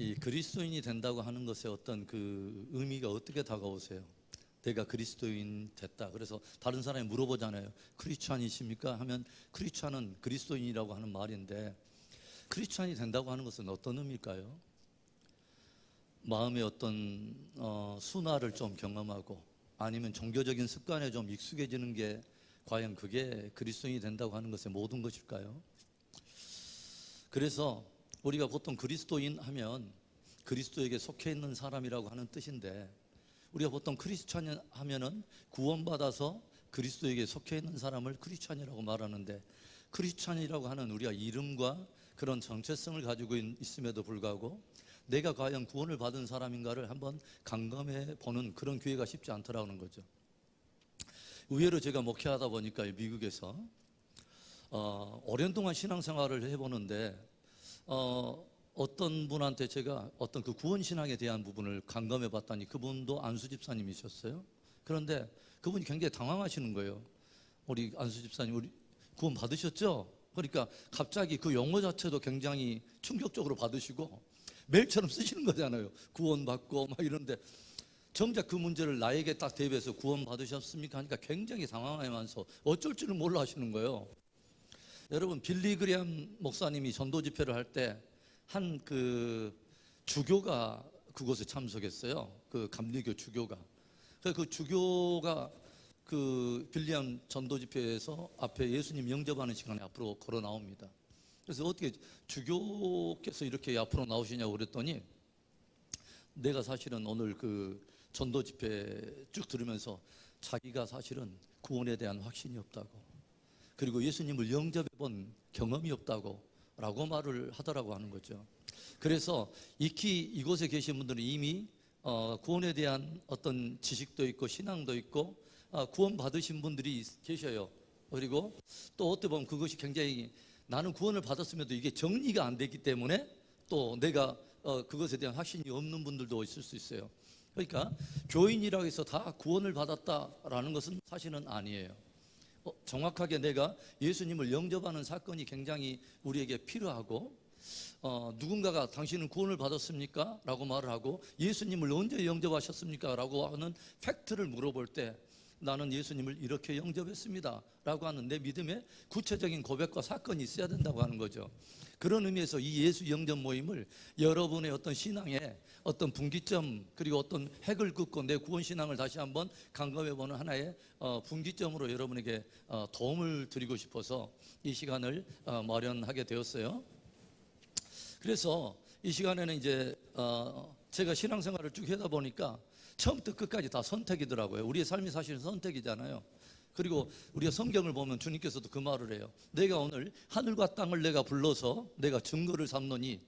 이 그리스도인이 된다고 하는 것의 어떤 그 의미가 어떻게 다가오세요? 내가 그리스도인 됐다. 그래서 다른 사람이 물어보잖아요. 크리스찬이십니까? 하면 크리스찬은 그리스도인이라고 하는 말인데, 크리스찬이 된다고 하는 것은 어떤 의미일까요? 마음의 어떤 순화를 좀 경험하고, 아니면 종교적인 습관에 좀 익숙해지는 게 과연 그게 그리스도인이 된다고 하는 것의 모든 것일까요? 그래서 우리가 보통 그리스도인 하면 그리스도에게 속해 있는 사람이라고 하는 뜻인데, 우리가 보통 크리스찬 하면은 구원받아서 그리스도에게 속해 있는 사람을 크리스찬이라고 말하는데, 크리스찬이라고 하는 우리가 이름과 그런 정체성을 가지고 있음에도 불구하고 내가 과연 구원을 받은 사람인가를 한번 감감해 보는 그런 기회가 쉽지 않더라는 거죠. 의외로 제가 목회하다 보니까 미국에서 오랜 동안 신앙생활을 해보는데 어떤 분한테 제가 어떤 그 구원신앙에 대한 부분을 감감해 봤더니 그분도 안수 집사님이셨어요. 그런데 그분이 굉장히 당황하시는 거예요. 우리 안수 집사님, 우리 구원 받으셨죠? 그러니까 갑자기 그 용어 자체도 굉장히 충격적으로 받으시고 매일처럼 쓰시는 거잖아요. 구원받고 막 이런데 정작 그 문제를 나에게 딱 대비해서 구원 받으셨습니까? 하니까 굉장히 당황하면서 어쩔 줄을 몰라 하시는 거예요. 여러분, 빌리 그레엄 목사님이 전도 집회를 할 때 한 그 주교가 그곳에 참석했어요. 그 감리교 주교가. 그 주교가 그 빌리암 전도 집회에서 앞에 예수님 영접하는 시간에 앞으로 걸어 나옵니다. 그래서 어떻게 주교께서 이렇게 앞으로 나오시냐고 그랬더니, 내가 사실은 오늘 그 전도 집회 쭉 들으면서 자기가 사실은 구원에 대한 확신이 없다고, 그리고 예수님을 영접해 본 경험이 없다고 라고 말을 하더라고 하는 거죠. 그래서 익히 이곳에 계신 분들은 이미 구원에 대한 어떤 지식도 있고 신앙도 있고 구원 받으신 분들이 계셔요. 그리고 또 어떻게 보면 그것이 굉장히, 나는 구원을 받았음에도 이게 정리가 안 됐기 때문에 또 내가 그것에 대한 확신이 없는 분들도 있을 수 있어요. 그러니까 교인이라고 해서 다 구원을 받았다라는 것은 사실은 아니에요. 정확하게 내가 예수님을 영접하는 사건이 굉장히 우리에게 필요하고, 누군가가 당신은 구원을 받았습니까? 라고 말을 하고, 예수님을 언제 영접하셨습니까? 라고 하는 팩트를 물어볼 때, 나는 예수님을 이렇게 영접했습니다 라고 하는 내 믿음의 구체적인 고백과 사건이 있어야 된다고 하는 거죠. 그런 의미에서 이 예수 영접 모임을 여러분의 어떤 신앙의 어떤 분기점, 그리고 어떤 핵을 긋고 내 구원신앙을 다시 한번 감감해보는 하나의 분기점으로 여러분에게 도움을 드리고 싶어서 이 시간을 마련하게 되었어요. 그래서 이 시간에는 이제 제가 신앙생활을 쭉 하다 보니까 처음부터 끝까지 다 선택이더라고요. 우리의 삶이 사실은 선택이잖아요. 그리고 우리가 성경을 보면 주님께서도 그 말을 해요. 내가 오늘 하늘과 땅을 내가 불러서 내가 증거를 삼노니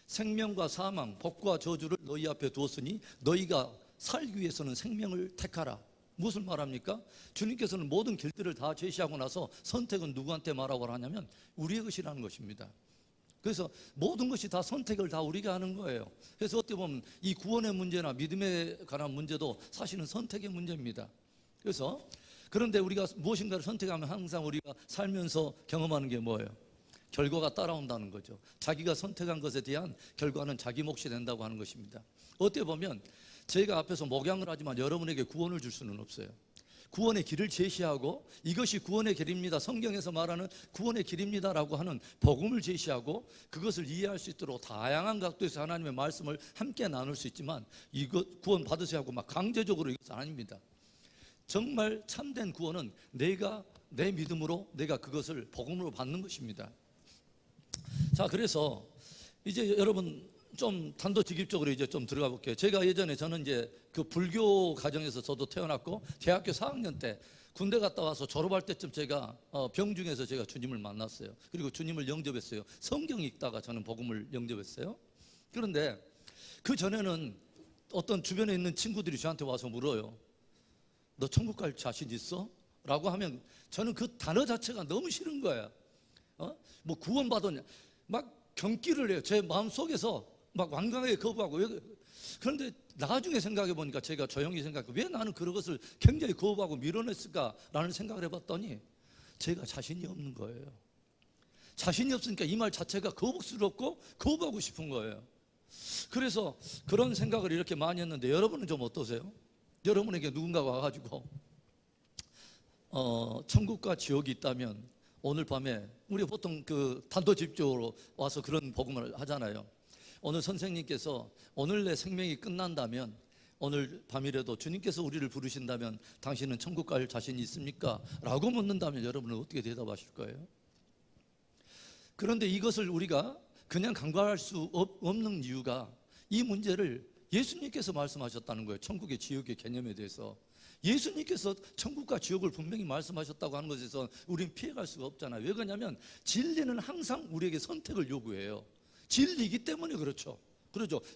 생명과 사망, 복과 저주를 너희 앞에 두었으니 너희가 살기 위해서는 생명을 택하라. 무엇을 말합니까? 주님께서는 모든 길들을 다 제시하고 나서 선택은 누구한테 말하고 하냐면 우리의 것이라는 것입니다. 그래서 모든 것이 다 선택을 다 우리가 하는 거예요. 그래서 어떻게 보면 이 구원의 문제나 믿음에 관한 문제도 사실은 선택의 문제입니다. 그래서 그런데 우리가 무엇인가를 선택하면 항상 우리가 살면서 경험하는 게 뭐예요? 결과가 따라온다는 거죠. 자기가 선택한 것에 대한 결과는 자기 몫이 된다고 하는 것입니다. 어떻게 보면 제가 앞에서 목양을 하지만 여러분에게 구원을 줄 수는 없어요. 구원의 길을 제시하고 이것이 구원의 길입니다, 성경에서 말하는 구원의 길입니다라고 하는 복음을 제시하고 그것을 이해할 수 있도록 다양한 각도에서 하나님의 말씀을 함께 나눌 수 있지만, 이것 구원 받으세요 하고 막 강제적으로 이것은 아닙니다. 정말 참된 구원은 내가 내 믿음으로 내가 그것을 복음으로 받는 것입니다. 자, 그래서 이제 여러분 좀 단도직입적으로 이제 좀 들어가 볼게요. 제가 예전에 저는 이제 그 불교 가정에서 저도 태어났고 대학교 4학년 때 군대 갔다 와서 졸업할 때쯤 제가 병중에서 제가 주님을 만났어요. 그리고 주님을 영접했어요. 성경 읽다가 저는 복음을 영접했어요. 그런데 그 전에는 어떤 주변에 있는 친구들이 저한테 와서 물어요. 너 천국 갈 자신 있어? 라고 하면 저는 그 단어 자체가 너무 싫은 거예요. 뭐 구원 받았냐 막 경기를 해요. 제 마음속에서 막 완강하게 거부하고. 그런데 나중에 생각해 보니까 제가 조용히 생각해, 왜 나는 그런 것을 굉장히 거부하고 밀어냈을까라는 생각을 해봤더니 제가 자신이 없는 거예요. 자신이 없으니까 이 말 자체가 거북스럽고 거부하고 싶은 거예요. 그래서 그런 생각을 이렇게 많이 했는데 여러분은 좀 어떠세요? 여러분에게 누군가가 와가지고 천국과 지옥이 있다면 오늘 밤에 우리 보통 그 단도직입적으로 와서 그런 복음을 하잖아요. 오늘 선생님께서 오늘 내 생명이 끝난다면 오늘 밤이라도 주님께서 우리를 부르신다면 당신은 천국 갈 자신이 있습니까? 라고 묻는다면 여러분은 어떻게 대답하실 거예요? 그런데 이것을 우리가 그냥 간과할 수 없는 이유가 이 문제를 예수님께서 말씀하셨다는 거예요. 천국의 지옥의 개념에 대해서 예수님께서 천국과 지옥을 분명히 말씀하셨다고 하는 것에서 우리는 피해갈 수가 없잖아요. 왜 그러냐면 진리는 항상 우리에게 선택을 요구해요. 진리이기 때문에 그렇죠.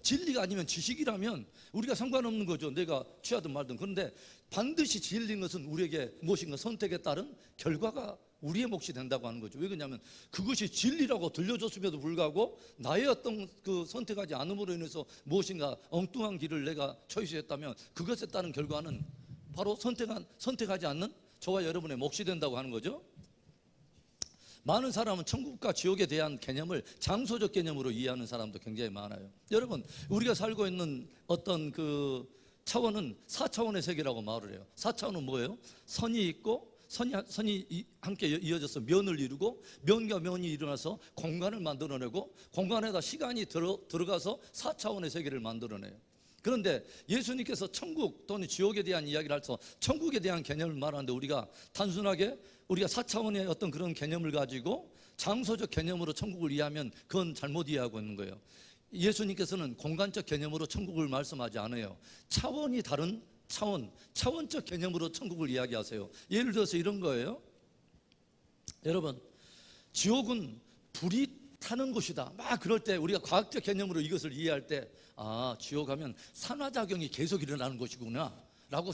진리가 아니면 지식이라면 우리가 상관없는 거죠. 내가 취하든 말든. 그런데 반드시 진리인 것은 우리에게 무엇인가 선택에 따른 결과가 우리의 몫이 된다고 하는 거죠. 왜 그러냐면 그것이 진리라고 들려줬음에도 불구하고 나의 어떤 그 선택하지 않음으로 인해서 무엇인가 엉뚱한 길을 내가 초이스했다면 그것에 따른 결과는 바로 선택하지 않는 저와 여러분의 몫이 된다고 하는 거죠. 많은 사람은 천국과 지옥에 대한 개념을 장소적 개념으로 이해하는 사람도 굉장히 많아요. 여러분, 우리가 살고 있는 어떤 그 차원은 4차원의 세계라고 말을 해요. 4차원은 뭐예요? 선이 있고 선이 함께 이어져서 면을 이루고 면과 면이 일어나서 공간을 만들어내고 공간에다 시간이 들어가서 4차원의 세계를 만들어내요. 그런데 예수님께서 천국 또는 지옥에 대한 이야기를 할 때 천국에 대한 개념을 말하는데 우리가 단순하게 우리가 4차원의 어떤 그런 개념을 가지고 장소적 개념으로 천국을 이해하면 그건 잘못 이해하고 있는 거예요. 예수님께서는 공간적 개념으로 천국을 말씀하지 않아요. 차원이 다른 차원적 개념으로 천국을 이야기하세요. 예를 들어서 이런 거예요. 여러분, 지옥은 불이 타는 곳이다. 막 그럴 때 우리가 과학적 개념으로 이것을 이해할 때 지옥 하면 산화작용이 계속 일어나는 곳이구나 라고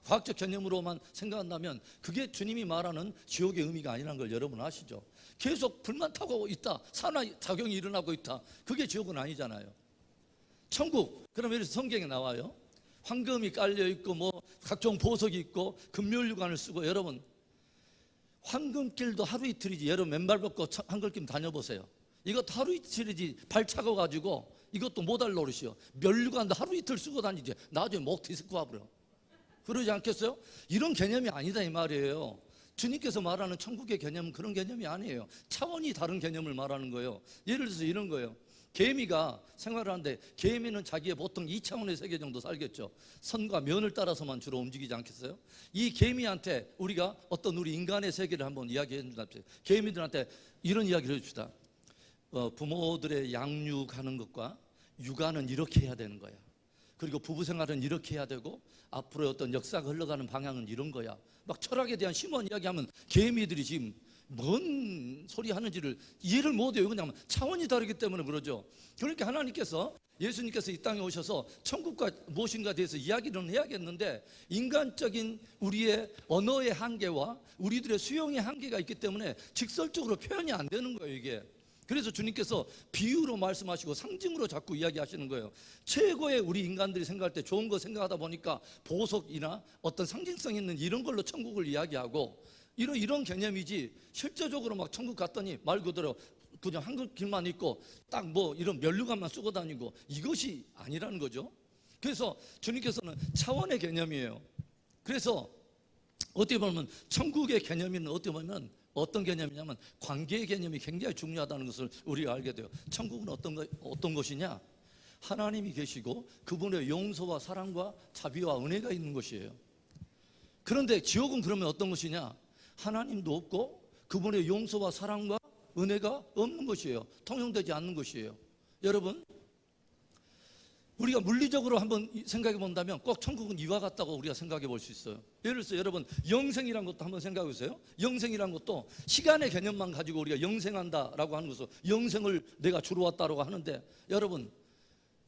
과학적 개념으로만 생각한다면 그게 주님이 말하는 지옥의 의미가 아니라는 걸 여러분 아시죠? 계속 불만 타고 있다, 산화작용이 일어나고 있다, 그게 지옥은 아니잖아요. 천국, 그러면 성경에 나와요. 황금이 깔려있고 뭐 각종 보석이 있고 금면류관을 쓰고. 여러분, 황금길도 하루 이틀이지. 여러분 맨발 벗고 황금길 다녀보세요. 이것도 하루 이틀이지. 발 차가워가지고 이것도 못할 노릇이요. 면류관도 하루 이틀 쓰고 다니지. 나중에 목 디스크 와버려. 그러지 않겠어요? 이런 개념이 아니다 이 말이에요. 주님께서 말하는 천국의 개념은 그런 개념이 아니에요. 차원이 다른 개념을 말하는 거예요. 예를 들어서 이런 거예요. 개미가 생활을 하는데 개미는 자기의 보통 2차원의 세계 정도 살겠죠. 선과 면을 따라서만 주로 움직이지 않겠어요? 이 개미한테 우리가 어떤 우리 인간의 세계를 한번 이야기해 준다. 개미들한테 이런 이야기를 해줍시다. 부모들의 양육하는 것과 육아는 이렇게 해야 되는 거야. 그리고 부부 생활은 이렇게 해야 되고 앞으로의 어떤 역사가 흘러가는 방향은 이런 거야. 막 철학에 대한 심오한 이야기하면 개미들이 지금 뭔 소리 하는지를 이해를 못해요. 왜냐하면 차원이 다르기 때문에 그러죠. 그러니까 하나님께서, 예수님께서 이 땅에 오셔서 천국과 무엇인가에 대해서 이야기를 해야겠는데 인간적인 우리의 언어의 한계와 우리들의 수용의 한계가 있기 때문에 직설적으로 표현이 안 되는 거예요 이게. 그래서 주님께서 비유로 말씀하시고 상징으로 자꾸 이야기하시는 거예요. 최고의 우리 인간들이 생각할 때 좋은 거 생각하다 보니까 보석이나 어떤 상징성 있는 이런 걸로 천국을 이야기하고 이런 개념이지, 실제적으로 막 천국 갔더니 말 그대로 그냥 한글길만 있고 딱 뭐 이런 면류관만 쓰고 다니고 이것이 아니라는 거죠. 그래서 주님께서는 차원의 개념이에요. 그래서 어떻게 보면 천국의 개념은 어떻게 보면 어떤 개념이냐면 관계의 개념이 굉장히 중요하다는 것을 우리가 알게 돼요. 천국은 어떤 것이냐? 하나님이 계시고 그분의 용서와 사랑과 자비와 은혜가 있는 것이에요. 그런데 지옥은 그러면 어떤 것이냐? 하나님도 없고 그분의 용서와 사랑과 은혜가 없는 것이에요. 통용되지 않는 것이에요. 여러분, 우리가 물리적으로 한번 생각해 본다면 꼭 천국은 이와 같다고 우리가 생각해 볼 수 있어요. 예를 들어서 여러분, 영생이란 것도 한번 생각해 보세요. 영생이란 것도 시간의 개념만 가지고 우리가 영생한다라고 하는 것은 영생을 내가 주러 왔다라고 하는데, 여러분,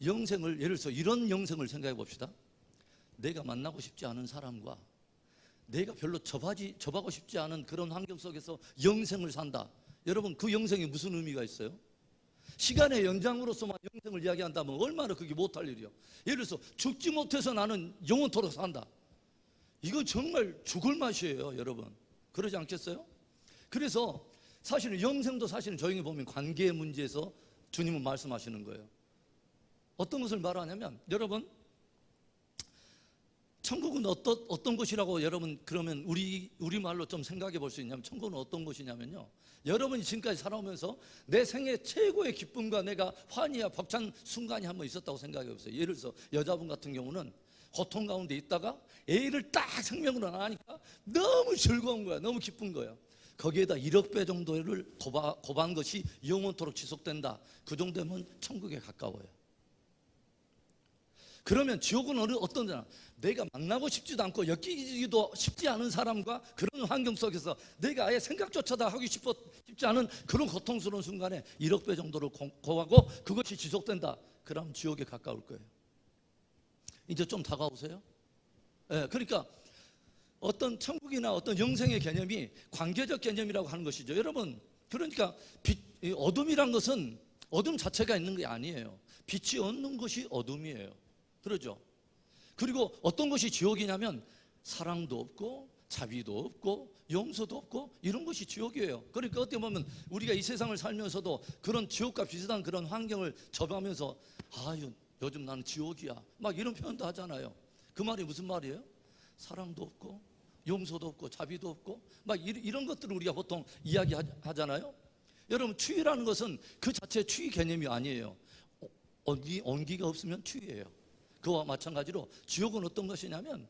영생을 예를 들어서 이런 영생을 생각해 봅시다. 내가 만나고 싶지 않은 사람과 내가 별로 접하고 싶지 않은 그런 환경 속에서 영생을 산다. 여러분, 그 영생이 무슨 의미가 있어요? 시간의 연장으로서만 영생을 이야기한다면 얼마나 그게 못할 일이요. 예를 들어서 죽지 못해서 나는 영원토록 산다. 이건 정말 죽을 맛이에요, 여러분. 그러지 않겠어요? 그래서 사실은 영생도 사실은 저희가 보면 관계의 문제에서 주님은 말씀하시는 거예요. 어떤 것을 말하냐면, 여러분, 천국은 어떤 곳이라고 여러분 그러면 우리말로 좀 생각해 볼 수 있냐면, 천국은 어떤 곳이냐면요, 여러분이 지금까지 살아오면서 내 생애 최고의 기쁨과 내가 환희와 벅찬 순간이 한번 있었다고 생각해 보세요. 예를 들어서 여자분 같은 경우는 고통 가운데 있다가 애를 딱 생명으로 낳으니까 너무 즐거운 거야. 너무 기쁜 거야. 거기에다 1억 배 정도를 고한 것이 영원토록 지속된다. 그 정도면 천국에 가까워요. 그러면 지옥은 어떤 데나, 내가 만나고 싶지도 않고 엮이기도 쉽지 않은 사람과 그런 환경 속에서 내가 아예 생각조차도 하기 쉽지 않은 그런 고통스러운 순간에 1억 배 정도를 고하고 그것이 지속된다. 그럼 지옥에 가까울 거예요. 이제 좀 다가오세요. 그러니까 어떤 천국이나 어떤 영생의 개념이 관계적 개념이라고 하는 것이죠. 여러분, 그러니까 어둠이란 것은 어둠 자체가 있는 게 아니에요. 빛이 없는 것이 어둠이에요. 그러죠. 그리고 어떤 것이 지옥이냐면 사랑도 없고 자비도 없고 용서도 없고 이런 것이 지옥이에요. 그러니까 어떻게 보면 우리가 이 세상을 살면서도 그런 지옥과 비슷한 그런 환경을 접하면서 요즘 나는 지옥이야 막 이런 표현도 하잖아요. 그 말이 무슨 말이에요? 사랑도 없고 용서도 없고 자비도 없고 막 이런 것들을 우리가 보통 이야기하잖아요. 여러분, 추위라는 것은 그 자체의 추위 개념이 아니에요. 온기가 없으면 추위예요. 그와 마찬가지로 지옥은 어떤 것이냐면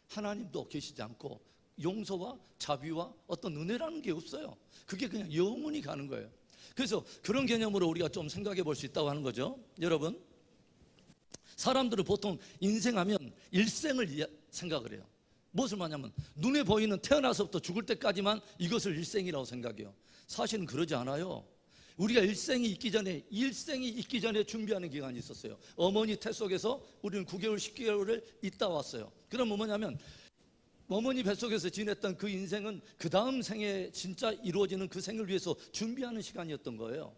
하나님도 계시지 않고 용서와 자비와 어떤 은혜라는 게 없어요. 그게 그냥 영원히 가는 거예요. 그래서 그런 개념으로 우리가 좀 생각해 볼 수 있다고 하는 거죠. 여러분, 사람들은 보통 인생하면 일생을 생각을 해요. 무엇을 말하냐면 눈에 보이는 태어나서부터 죽을 때까지만 이것을 일생이라고 생각해요. 사실은 그러지 않아요. 우리가 일생이 있기 전에 준비하는 기간이 있었어요. 어머니 태 속에서 우리는 9개월, 10개월을 있다 왔어요. 그러면 뭐냐면 어머니 뱃속에서 지냈던 그 인생은 그 다음 생에 진짜 이루어지는 그 생을 위해서 준비하는 시간이었던 거예요.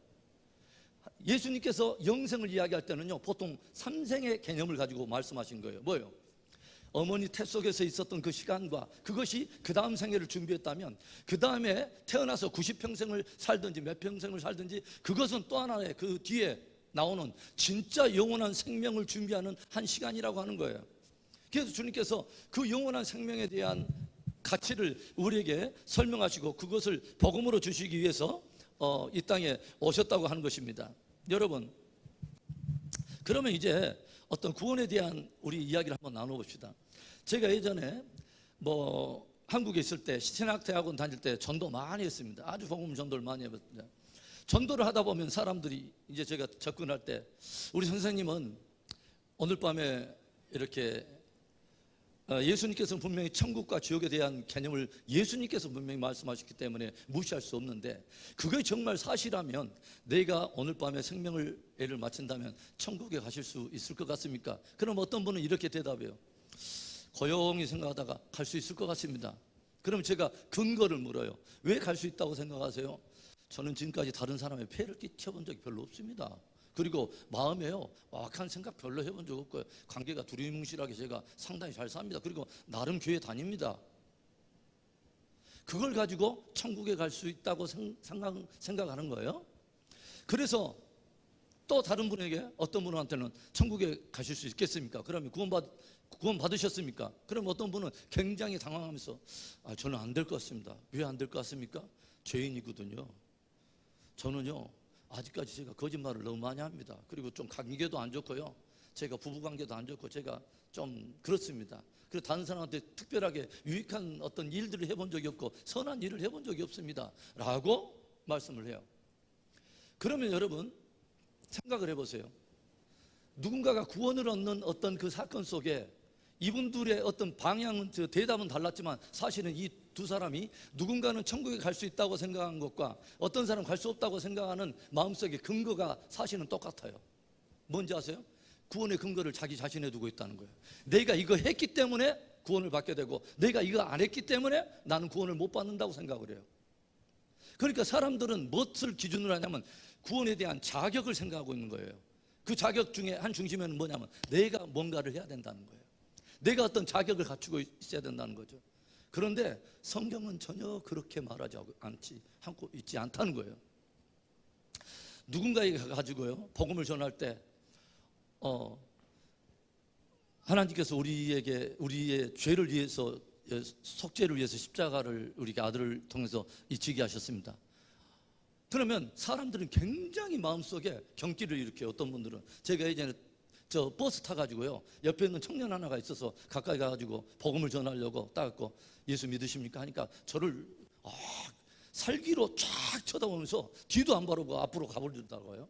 예수님께서 영생을 이야기할 때는요, 보통 3생의 개념을 가지고 말씀하신 거예요. 뭐예요? 어머니 태 속에서 있었던 그 시간과 그것이 그 다음 생애를 준비했다면 그 다음에 태어나서 90평생을 살든지 몇 평생을 살든지 그것은 또 하나의 그 뒤에 나오는 진짜 영원한 생명을 준비하는 한 시간이라고 하는 거예요. 그래서 주님께서 그 영원한 생명에 대한 가치를 우리에게 설명하시고 그것을 복음으로 주시기 위해서 이 땅에 오셨다고 하는 것입니다. 여러분, 그러면 이제 어떤 구원에 대한 우리 이야기를 한번 나눠봅시다. 제가 예전에 한국에 있을 때 신학대학원 다닐 때 전도 많이 했습니다. 아주 복음 전도를 많이 해봤습니다. 전도를 하다 보면 사람들이 이제 제가 접근할 때 우리 선생님은 오늘 밤에 이렇게 예수님께서는 분명히 천국과 지옥에 대한 개념을 예수님께서 분명히 말씀하셨기 때문에 무시할 수 없는데 그게 정말 사실이라면 내가 오늘 밤에 생명을 애를 마친다면 천국에 가실 수 있을 것 같습니까? 그럼 어떤 분은 이렇게 대답해요. 고요히 생각하다가 갈 수 있을 것 같습니다. 그럼 제가 근거를 물어요. 왜 갈 수 있다고 생각하세요? 저는 지금까지 다른 사람의 폐를 끼쳐본 적이 별로 없습니다. 그리고 마음에요, 와악한 생각 별로 해본 적 없고요. 관계가 두리뭉실하게 제가 상당히 잘 삽니다. 그리고 나름 교회 다닙니다. 그걸 가지고 천국에 갈 수 있다고 생각하는 거예요. 그래서 또 다른 분에게 어떤 분한테는 천국에 가실 수 있겠습니까? 그러면 구원 받으셨습니까? 그럼 어떤 분은 굉장히 당황하면서 저는 안 될 것 같습니다. 왜 안 될 것 같습니까? 죄인이거든요. 저는요 아직까지 제가 거짓말을 너무 많이 합니다. 그리고 좀 관계도 안 좋고요. 제가 부부관계도 안 좋고 제가 좀 그렇습니다. 그리고 다른 사람한테 특별하게 유익한 어떤 일들을 해본 적이 없고 선한 일을 해본 적이 없습니다. 라고 말씀을 해요. 그러면 여러분 생각을 해보세요. 누군가가 구원을 얻는 어떤 그 사건 속에 이분들의 어떤 방향은, 대답은 달랐지만 사실은 이 두 사람이 누군가는 천국에 갈 수 있다고 생각한 것과 어떤 사람은 갈 수 없다고 생각하는 마음속의 근거가 사실은 똑같아요. 뭔지 아세요? 구원의 근거를 자기 자신에 두고 있다는 거예요. 내가 이거 했기 때문에 구원을 받게 되고 내가 이거 안 했기 때문에 나는 구원을 못 받는다고 생각을 해요. 그러니까 사람들은 무엇을 기준으로 하냐면 구원에 대한 자격을 생각하고 있는 거예요. 그 자격 중에 한 중심에는 뭐냐면 내가 뭔가를 해야 된다는 거예요. 내가 어떤 자격을 갖추고 있어야 된다는 거죠. 그런데 성경은 전혀 그렇게 말하지 않고 있지 않다는 거예요. 누군가에게 가지고요 복음을 전할 때 하나님께서 우리의 죄를 위해서, 속죄를 위해서 십자가를 우리 아들을 통해서 지게 하셨습니다. 그러면 사람들은 굉장히 마음속에 경기를 일으켜요. 어떤 분들은, 제가 예전에 저 버스 타가지고요, 옆에 있는 청년 하나가 있어서 가까이 가가지고 복음을 전하려고 따갖고 예수 믿으십니까 하니까 저를 살기로 쫙 쳐다보면서 뒤도 안 바라보고 앞으로 가버리더라고요.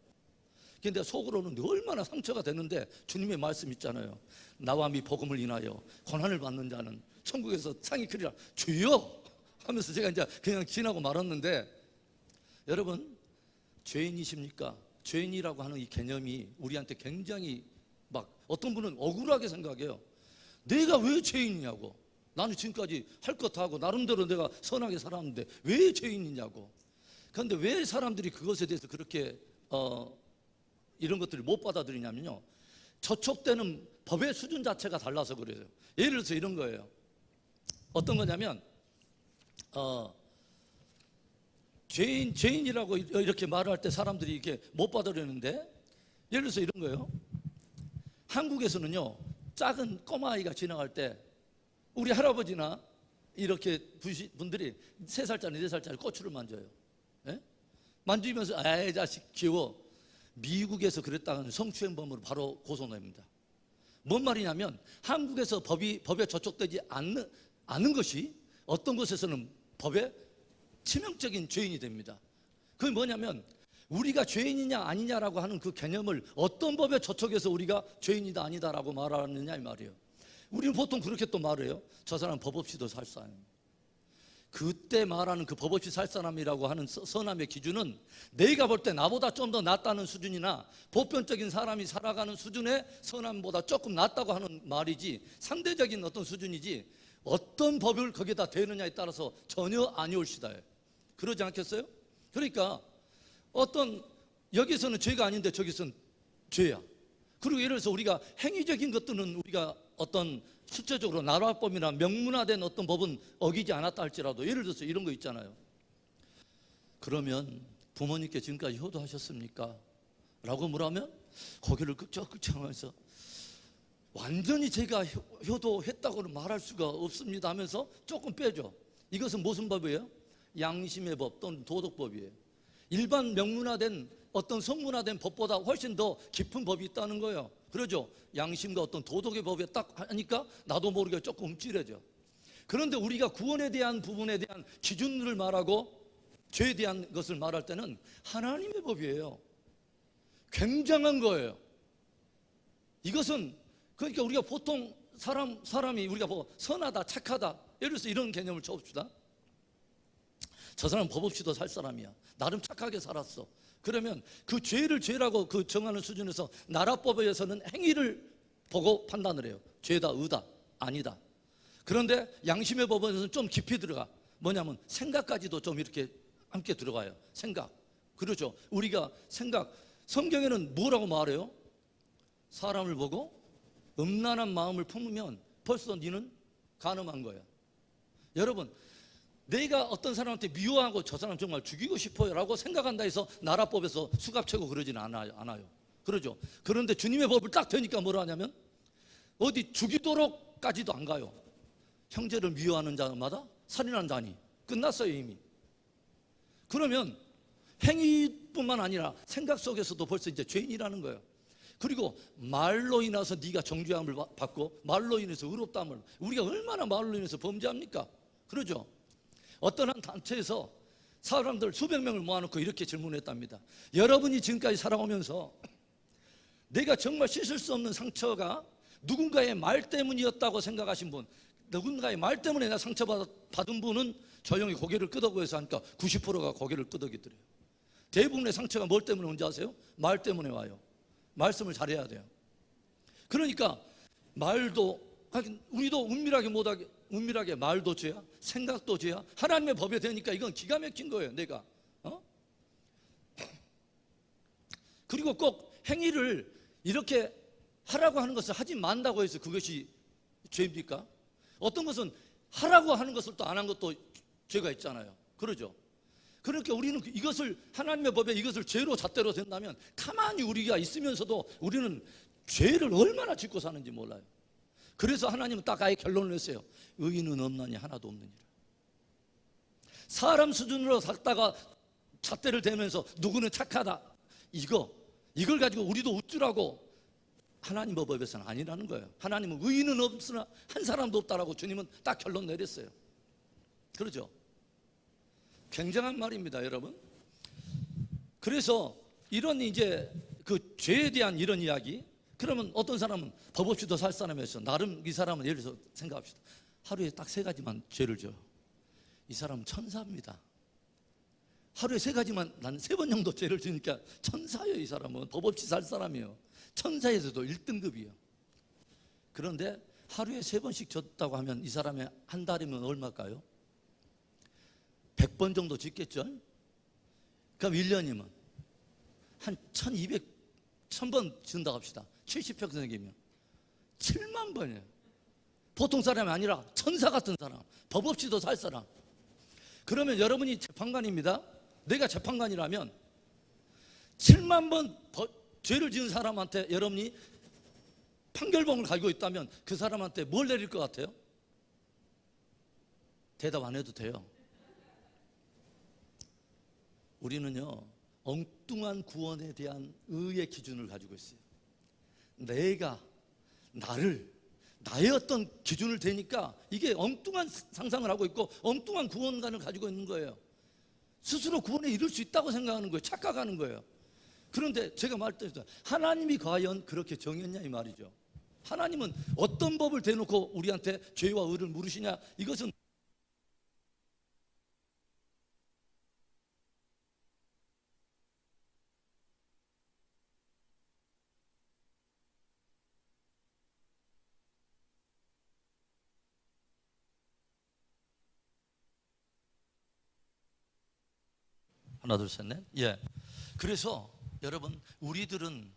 근데 속으로는 얼마나 상처가 됐는데, 주님의 말씀 있잖아요. 나와 미 복음을 인하여 고난을 받는 자는 천국에서 상이 크리라 주여 하면서 제가 이제 그냥 지나고 말았는데, 여러분, 죄인이십니까? 죄인이라고 하는 이 개념이 우리한테 굉장히 막 어떤 분은 억울하게 생각해요. 내가 왜 죄인이냐고. 나는 지금까지 할 것 다 하고 나름대로 내가 선하게 살았는데 왜 죄인이냐고. 그런데 왜 사람들이 그것에 대해서 그렇게 이런 것들을 못 받아들이냐면요, 저촉되는 법의 수준 자체가 달라서 그래요. 예를 들어서 이런 거예요. 어떤 거냐면 죄인이라고 이렇게 말을 할 때 사람들이 이렇게 못 받아들이는데, 예를 들어서 이런 거예요. 한국에서는요, 작은 꼬마아이가 지나갈 때 우리 할아버지나 이렇게 분들이 3살짜리 4살짜리 고추를 만져요. 예? 만지면서 아이 자식 귀여워. 미국에서 그랬다가는 성추행범으로 바로 고소됩니다. 뭔 말이냐면, 한국에서 법에 저촉되지 않는 것이 어떤 곳에서는 법에 치명적인 죄인이 됩니다. 그게 뭐냐면, 우리가 죄인이냐 아니냐라고 하는 그 개념을 어떤 법에 저촉해서 우리가 죄인이다 아니다라고 말하느냐 이 말이에요. 우리는 보통 그렇게 또 말해요. 저 사람 법 없이도 살 사람. 그때 말하는 그 법 없이 살 사람이라고 하는 선함의 기준은 내가 볼 때 나보다 좀 더 낫다는 수준이나 보편적인 사람이 살아가는 수준의 선함보다 조금 낫다고 하는 말이지, 상대적인 어떤 수준이지, 어떤 법을 거기다 대느냐에 따라서 전혀 아니올시다. 그러지 않겠어요? 그러니까 여기서는 죄가 아닌데 저기서는 죄야. 그리고 예를 들어서 우리가 행위적인 것들은 우리가 어떤 실제적으로 나라법이나 명문화된 어떤 법은 어기지 않았다 할지라도, 예를 들어서 이런 거 있잖아요. 그러면 부모님께 지금까지 효도하셨습니까? 라고 물으면 고개를 끄적끄적하면서 완전히 제가 효도했다고는 말할 수가 없습니다 하면서 조금 빼죠. 이것은 무슨 법이에요? 양심의 법 또는 도덕법이에요. 일반 명문화된 어떤 성문화된 법보다 훨씬 더 깊은 법이 있다는 거예요. 그러죠? 양심과 어떤 도덕의 법에 딱 하니까 나도 모르게 조금 움찔해져. 그런데 우리가 구원에 대한 부분에 대한 기준을 말하고 죄에 대한 것을 말할 때는 하나님의 법이에요. 굉장한 거예요. 이것은 그러니까 우리가 보통 사람이 우리가 선하다 착하다, 예를 들어서 이런 개념을 쳐봅시다. 저 사람 법 없이도 살 사람이야. 나름 착하게 살았어. 그러면 그 죄를 죄라고 그 정하는 수준에서 나라법에서는 행위를 보고 판단을 해요. 죄다, 의다, 아니다. 그런데 양심의 법원에서는 좀 깊이 들어가. 뭐냐면 생각까지도 좀 이렇게 함께 들어가요. 생각. 그렇죠. 우리가 생각. 성경에는 뭐라고 말해요? 사람을 보고 음란한 마음을 품으면 벌써 너는 간음한 거야. 여러분, 내가 어떤 사람한테 미워하고 저 사람 정말 죽이고 싶어요 라고 생각한다 해서 나라법에서 수갑채고 그러지는 않아요. 그러죠. 그런데 주님의 법을 딱 되니까 뭐라 하냐면 어디 죽이도록까지도 안 가요. 형제를 미워하는 자마다 살인한 자니 끝났어요 이미. 그러면 행위뿐만 아니라 생각 속에서도 벌써 이제 죄인이라는 거예요. 그리고 말로 인해서 네가 정죄함을 받고 말로 인해서 의롭다함을, 우리가 얼마나 말로 인해서 범죄합니까? 그러죠. 어떤 한 단체에서 사람들 수백 명을 모아놓고 이렇게 질문했답니다. 여러분이 지금까지 살아오면서 내가 정말 씻을 수 없는 상처가 누군가의 말 때문이었다고 생각하신 분, 누군가의 말 때문에 내가 상처받은 분은 조용히 고개를 끄덕여서 하니까 90%가 고개를 끄덕이더래요. 대부분의 상처가 뭘 때문에 온지 아세요? 말 때문에 와요. 말씀을 잘해야 돼요. 그러니까 말도, 우리도 은밀하게 말도 죄야, 생각도 죄야. 하나님의 법에 되니까 이건 기가 막힌 거예요. 내가 그리고 꼭 행위를 이렇게 하라고 하는 것을 하지 말라고 해서 그것이 죄입니까? 어떤 것은 하라고 하는 것을 또 안 한 것도 죄가 있잖아요. 그러죠. 그러니까 우리는 이것을 하나님의 법에 이것을 죄로 잣대로 된다면 가만히 우리가 있으면서도 우리는 죄를 얼마나 짓고 사는지 몰라요. 그래서 하나님은 딱 아예 결론을 냈어요. 의인은 없나니 하나도 없느니라. 사람 수준으로 살다가 잣대를 대면서 누구는 착하다, 이걸 가지고 우리도 우쭐하고 하나님 법에서는 아니라는 거예요. 하나님은 의인은 없으나 한 사람도 없다라고 주님은 딱 결론 내렸어요. 그러죠? 굉장한 말입니다, 여러분. 그래서 이런 이제 그 죄에 대한 이런 이야기, 그러면 어떤 사람은 법 없이도 살 사람이었어. 나름 이 사람은 예를 들어서 생각합시다. 하루에 딱 3가지만 죄를 져요. 이 사람은 천사입니다. 하루에 3가지만, 난 3번 정도 죄를 지니까 천사예요. 이 사람은 법 없이 살 사람이에요. 천사에서도 1등급이에요. 그런데 하루에 3번씩 졌다고 하면 이 사람의 한 달이면 얼마일까요? 100번 정도 짓겠죠? 그럼 1년이면 한 1000번 짓는다고 합시다. 70평생이면 7만 번이에요. 보통 사람이 아니라 천사 같은 사람, 법 없이도 살 사람. 그러면 여러분이 재판관입니다. 내가 재판관이라면 7만 번 죄를 지은 사람한테 여러분이 판결봉을 가지고 있다면 그 사람한테 뭘 내릴 것 같아요? 대답 안 해도 돼요. 우리는요, 엉뚱한 구원에 대한 의의 기준을 가지고 있어요. 내가 나의 어떤 기준을 대니까 이게 엉뚱한 상상을 하고 있고 엉뚱한 구원관을 가지고 있는 거예요. 스스로 구원에 이룰 수 있다고 생각하는 거예요. 착각하는 거예요. 그런데 제가 말했듯이 하나님이 과연 그렇게 정했냐 이 말이죠. 하나님은 어떤 법을 대놓고 우리한테 죄와 의를 물으시냐, 이것은 하나 둘 셋 넷. 예. 그래서 여러분, 우리들은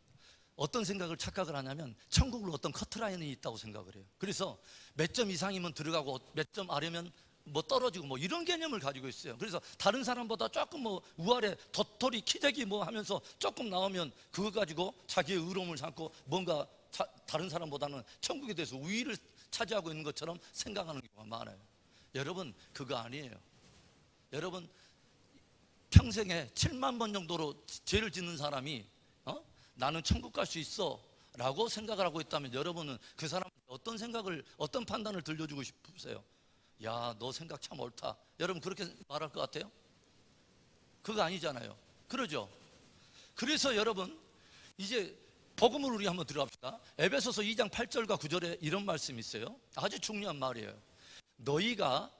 어떤 생각을 착각을 하냐면 천국으로 어떤 커트라인이 있다고 생각을 해요. 그래서 몇 점 이상이면 들어가고 몇 점 아래면 뭐 떨어지고 뭐 이런 개념을 가지고 있어요. 그래서 다른 사람보다 조금 뭐 우아래 도토리 키재기 뭐 하면서 조금 나오면 그거 가지고 자기의 의로움을 삼고 뭔가 다른 사람보다는 천국에 대해서 우위를 차지하고 있는 것처럼 생각하는 경우가 많아요. 여러분, 그거 아니에요. 여러분, 평생에 7만 번 정도로 죄를 짓는 사람이 나는 천국 갈 수 있어 라고 생각을 하고 있다면 여러분은 그 사람한테 어떤 생각을, 어떤 판단을 들려주고 싶으세요? 야, 너 생각 참 옳다. 여러분 그렇게 말할 것 같아요? 그거 아니잖아요. 그러죠? 그래서 여러분, 이제 복음을 우리 한번 들어갑시다. 에베소서 2장 8절과 9절에 이런 말씀이 있어요. 아주 중요한 말이에요. 너희가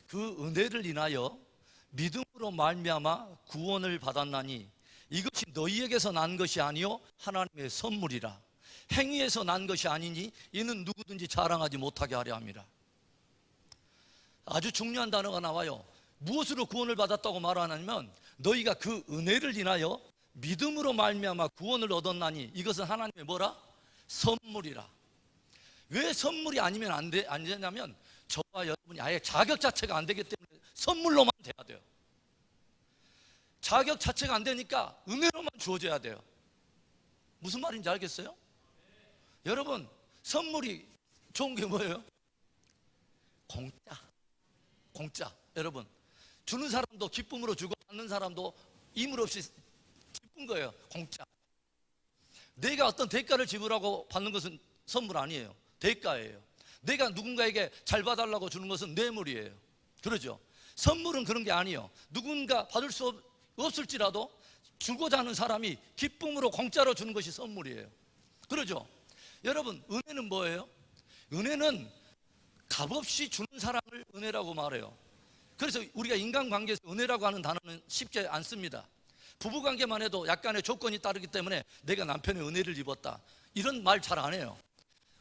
그 은혜를 인하여 믿음으로 말미암아 구원을 받았나니 이것이 너희에게서 난 것이 아니요 하나님의 선물이라. 행위에서 난 것이 아니니 이는 누구든지 자랑하지 못하게 하려 함이라. 아주 중요한 단어가 나와요. 무엇으로 구원을 받았다고 말하냐면 너희가 그 은혜를 인하여 믿음으로 말미암아 구원을 얻었나니 이것은 하나님의 뭐라? 선물이라. 왜 선물이 아니면 안 되냐면 저와 여러분이 아예 자격 자체가 안 되기 때문에 선물로만 돼야 돼요. 자격 자체가 안 되니까 은혜로만 주어져야 돼요. 무슨 말인지 알겠어요? 여러분, 선물이 좋은 게 뭐예요? 공짜. 여러분, 주는 사람도 기쁨으로 주고 받는 사람도 임을 없이 기쁜 거예요. 공짜. 내가 어떤 대가를 지불하고 받는 것은 선물 아니에요. 대가예요. 내가 누군가에게 잘 봐달라고 주는 것은 뇌물이에요. 그러죠? 선물은 그런 게 아니에요. 누군가 받을 수 없을지라도 주고자 하는 사람이 기쁨으로 공짜로 주는 것이 선물이에요. 그러죠? 여러분, 은혜는 뭐예요? 은혜는 값없이 주는 사랑을 은혜라고 말해요. 그래서 우리가 인간관계에서 은혜라고 하는 단어는 쉽게 안 씁니다. 부부관계만 해도 약간의 조건이 따르기 때문에 내가 남편의 은혜를 입었다, 이런 말 잘 안 해요.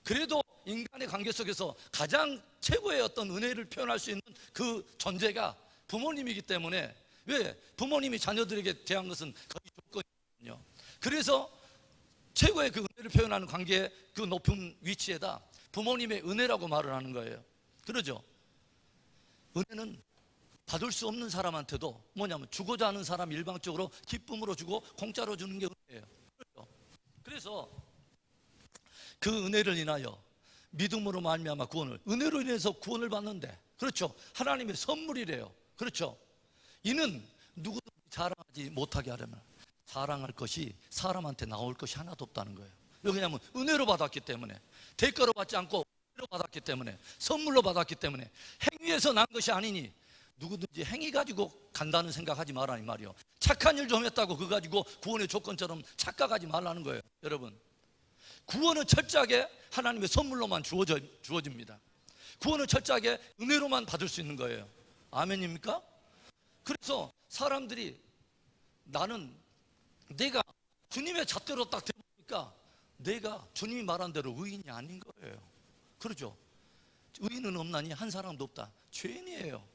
그래도 인간의 관계 속에서 가장 최고의 어떤 은혜를 표현할 수 있는 그 존재가 부모님이기 때문에, 왜? 부모님이 자녀들에게 대한 것은 거의 조건이거든요. 그래서 최고의 그 은혜를 표현하는 관계의 그 높은 위치에다 부모님의 은혜라고 말을 하는 거예요. 그러죠? 은혜는 받을 수 없는 사람한테도 뭐냐면 주고자 하는 사람 일방적으로 기쁨으로 주고 공짜로 주는 게 은혜예요. 그렇죠? 그래서 그 은혜를 인하여 믿음으로 말미암아 구원을, 은혜로 인해서 구원을 받는데, 그렇죠, 하나님의 선물이래요. 그렇죠. 이는 누구도 자랑하지 못하게 하려면, 자랑할 것이 사람한테 나올 것이 하나도 없다는 거예요. 왜냐하면 은혜로 받았기 때문에, 대가로 받지 않고 은혜로 받았기 때문에, 선물로 받았기 때문에, 행위에서 난 것이 아니니 누구든지 행위 가지고 간다는 생각하지 말라는 말이요. 착한 일 좀 했다고 그거 가지고 구원의 조건처럼 착각하지 말라는 거예요. 여러분, 구원은 철저하게 하나님의 선물로만 주어집니다. 구원은 철저하게 은혜로만 받을 수 있는 거예요. 아멘입니까? 그래서 사람들이, 나는 내가 주님의 잣대로 딱 되보니까 내가 주님이 말한 대로 의인이 아닌 거예요. 그러죠. 의인은 없나니 한 사람도 없다. 죄인이에요.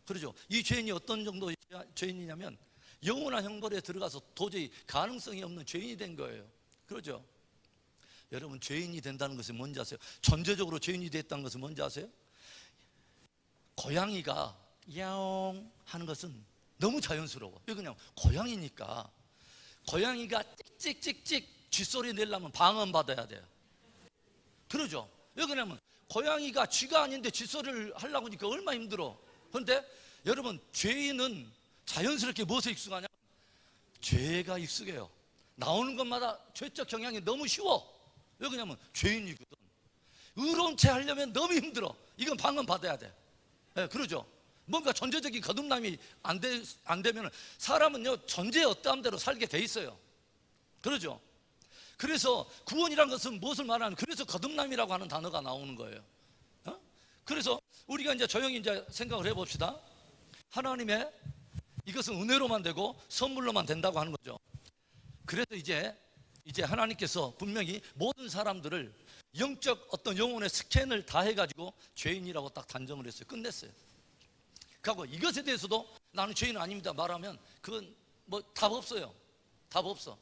그러죠. 이 죄인이 어떤 정도의 죄인이냐면 영원한 형벌에 들어가서 도저히 가능성이 없는 죄인이 된 거예요. 그러죠. 여러분, 죄인이 된다는 것은 뭔지 아세요? 전제적으로 죄인이 됐다는 것은 뭔지 아세요? 고양이가 야옹 하는 것은 너무 자연스러워. 왜 그냥 고양이니까. 고양이가 찍찍찍찍 쥐소리 내려면 방언받아야 돼요. 그러죠. 왜 그러냐면 고양이가 쥐가 아닌데 쥐소리를 하려고 하니까 얼마나 힘들어. 그런데 여러분, 죄인은 자연스럽게 무엇에 익숙하냐? 죄가 익숙해요. 나오는 것마다 죄적 경향이 너무 쉬워. 왜 그러냐면 죄인이거든. 의로운 채 하려면 너무 힘들어. 이건 방언 받아야 돼. 네, 그러죠. 뭔가 전제적인 거듭남이 안 되면 사람은요, 전제 어떠한 대로 살게 돼 있어요. 그러죠. 그래서 구원이란 것은 무엇을 말하는, 그래서 거듭남이라고 하는 단어가 나오는 거예요. 그래서 우리가 이제 조용히 이제 생각을 해봅시다. 하나님의 이것은 은혜로만 되고 선물로만 된다고 하는 거죠. 그래서 이제 하나님께서 분명히 모든 사람들을 영적 어떤 영혼의 스캔을 다 해가지고 죄인이라고 딱 단정을 했어요. 끝냈어요. 그리고 이것에 대해서도 나는 죄인은 아닙니다 말하면 그건 뭐 답 없어요. 답 없어.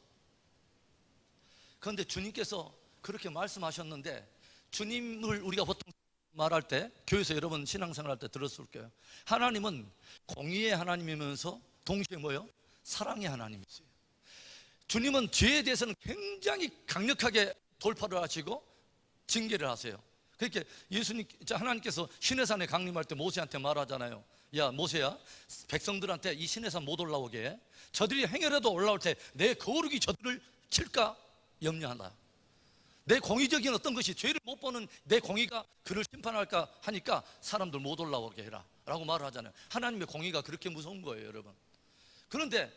그런데 주님께서 그렇게 말씀하셨는데, 주님을 우리가 보통 말할 때, 교회에서 여러분 신앙생활 할 때 들었을 거예요. 하나님은 공의의 하나님이면서 동시에 뭐예요? 사랑의 하나님이세요. 주님은 죄에 대해서는 굉장히 강력하게 돌파를 하시고 징계를 하세요. 그렇게 하나님께서 시내산에 강림할 때 모세한테 말하잖아요. 야 모세야, 백성들한테 이 시내산 못 올라오게 해. 저들이 행여라도 올라올 때 내 거룩이 저들을 칠까 염려하라. 내 공의적인 어떤 것이, 죄를 못 보는 내 공의가 그를 심판할까 하니까 사람들 못 올라오게 해라 라고 말을 하잖아요. 하나님의 공의가 그렇게 무서운 거예요, 여러분. 그런데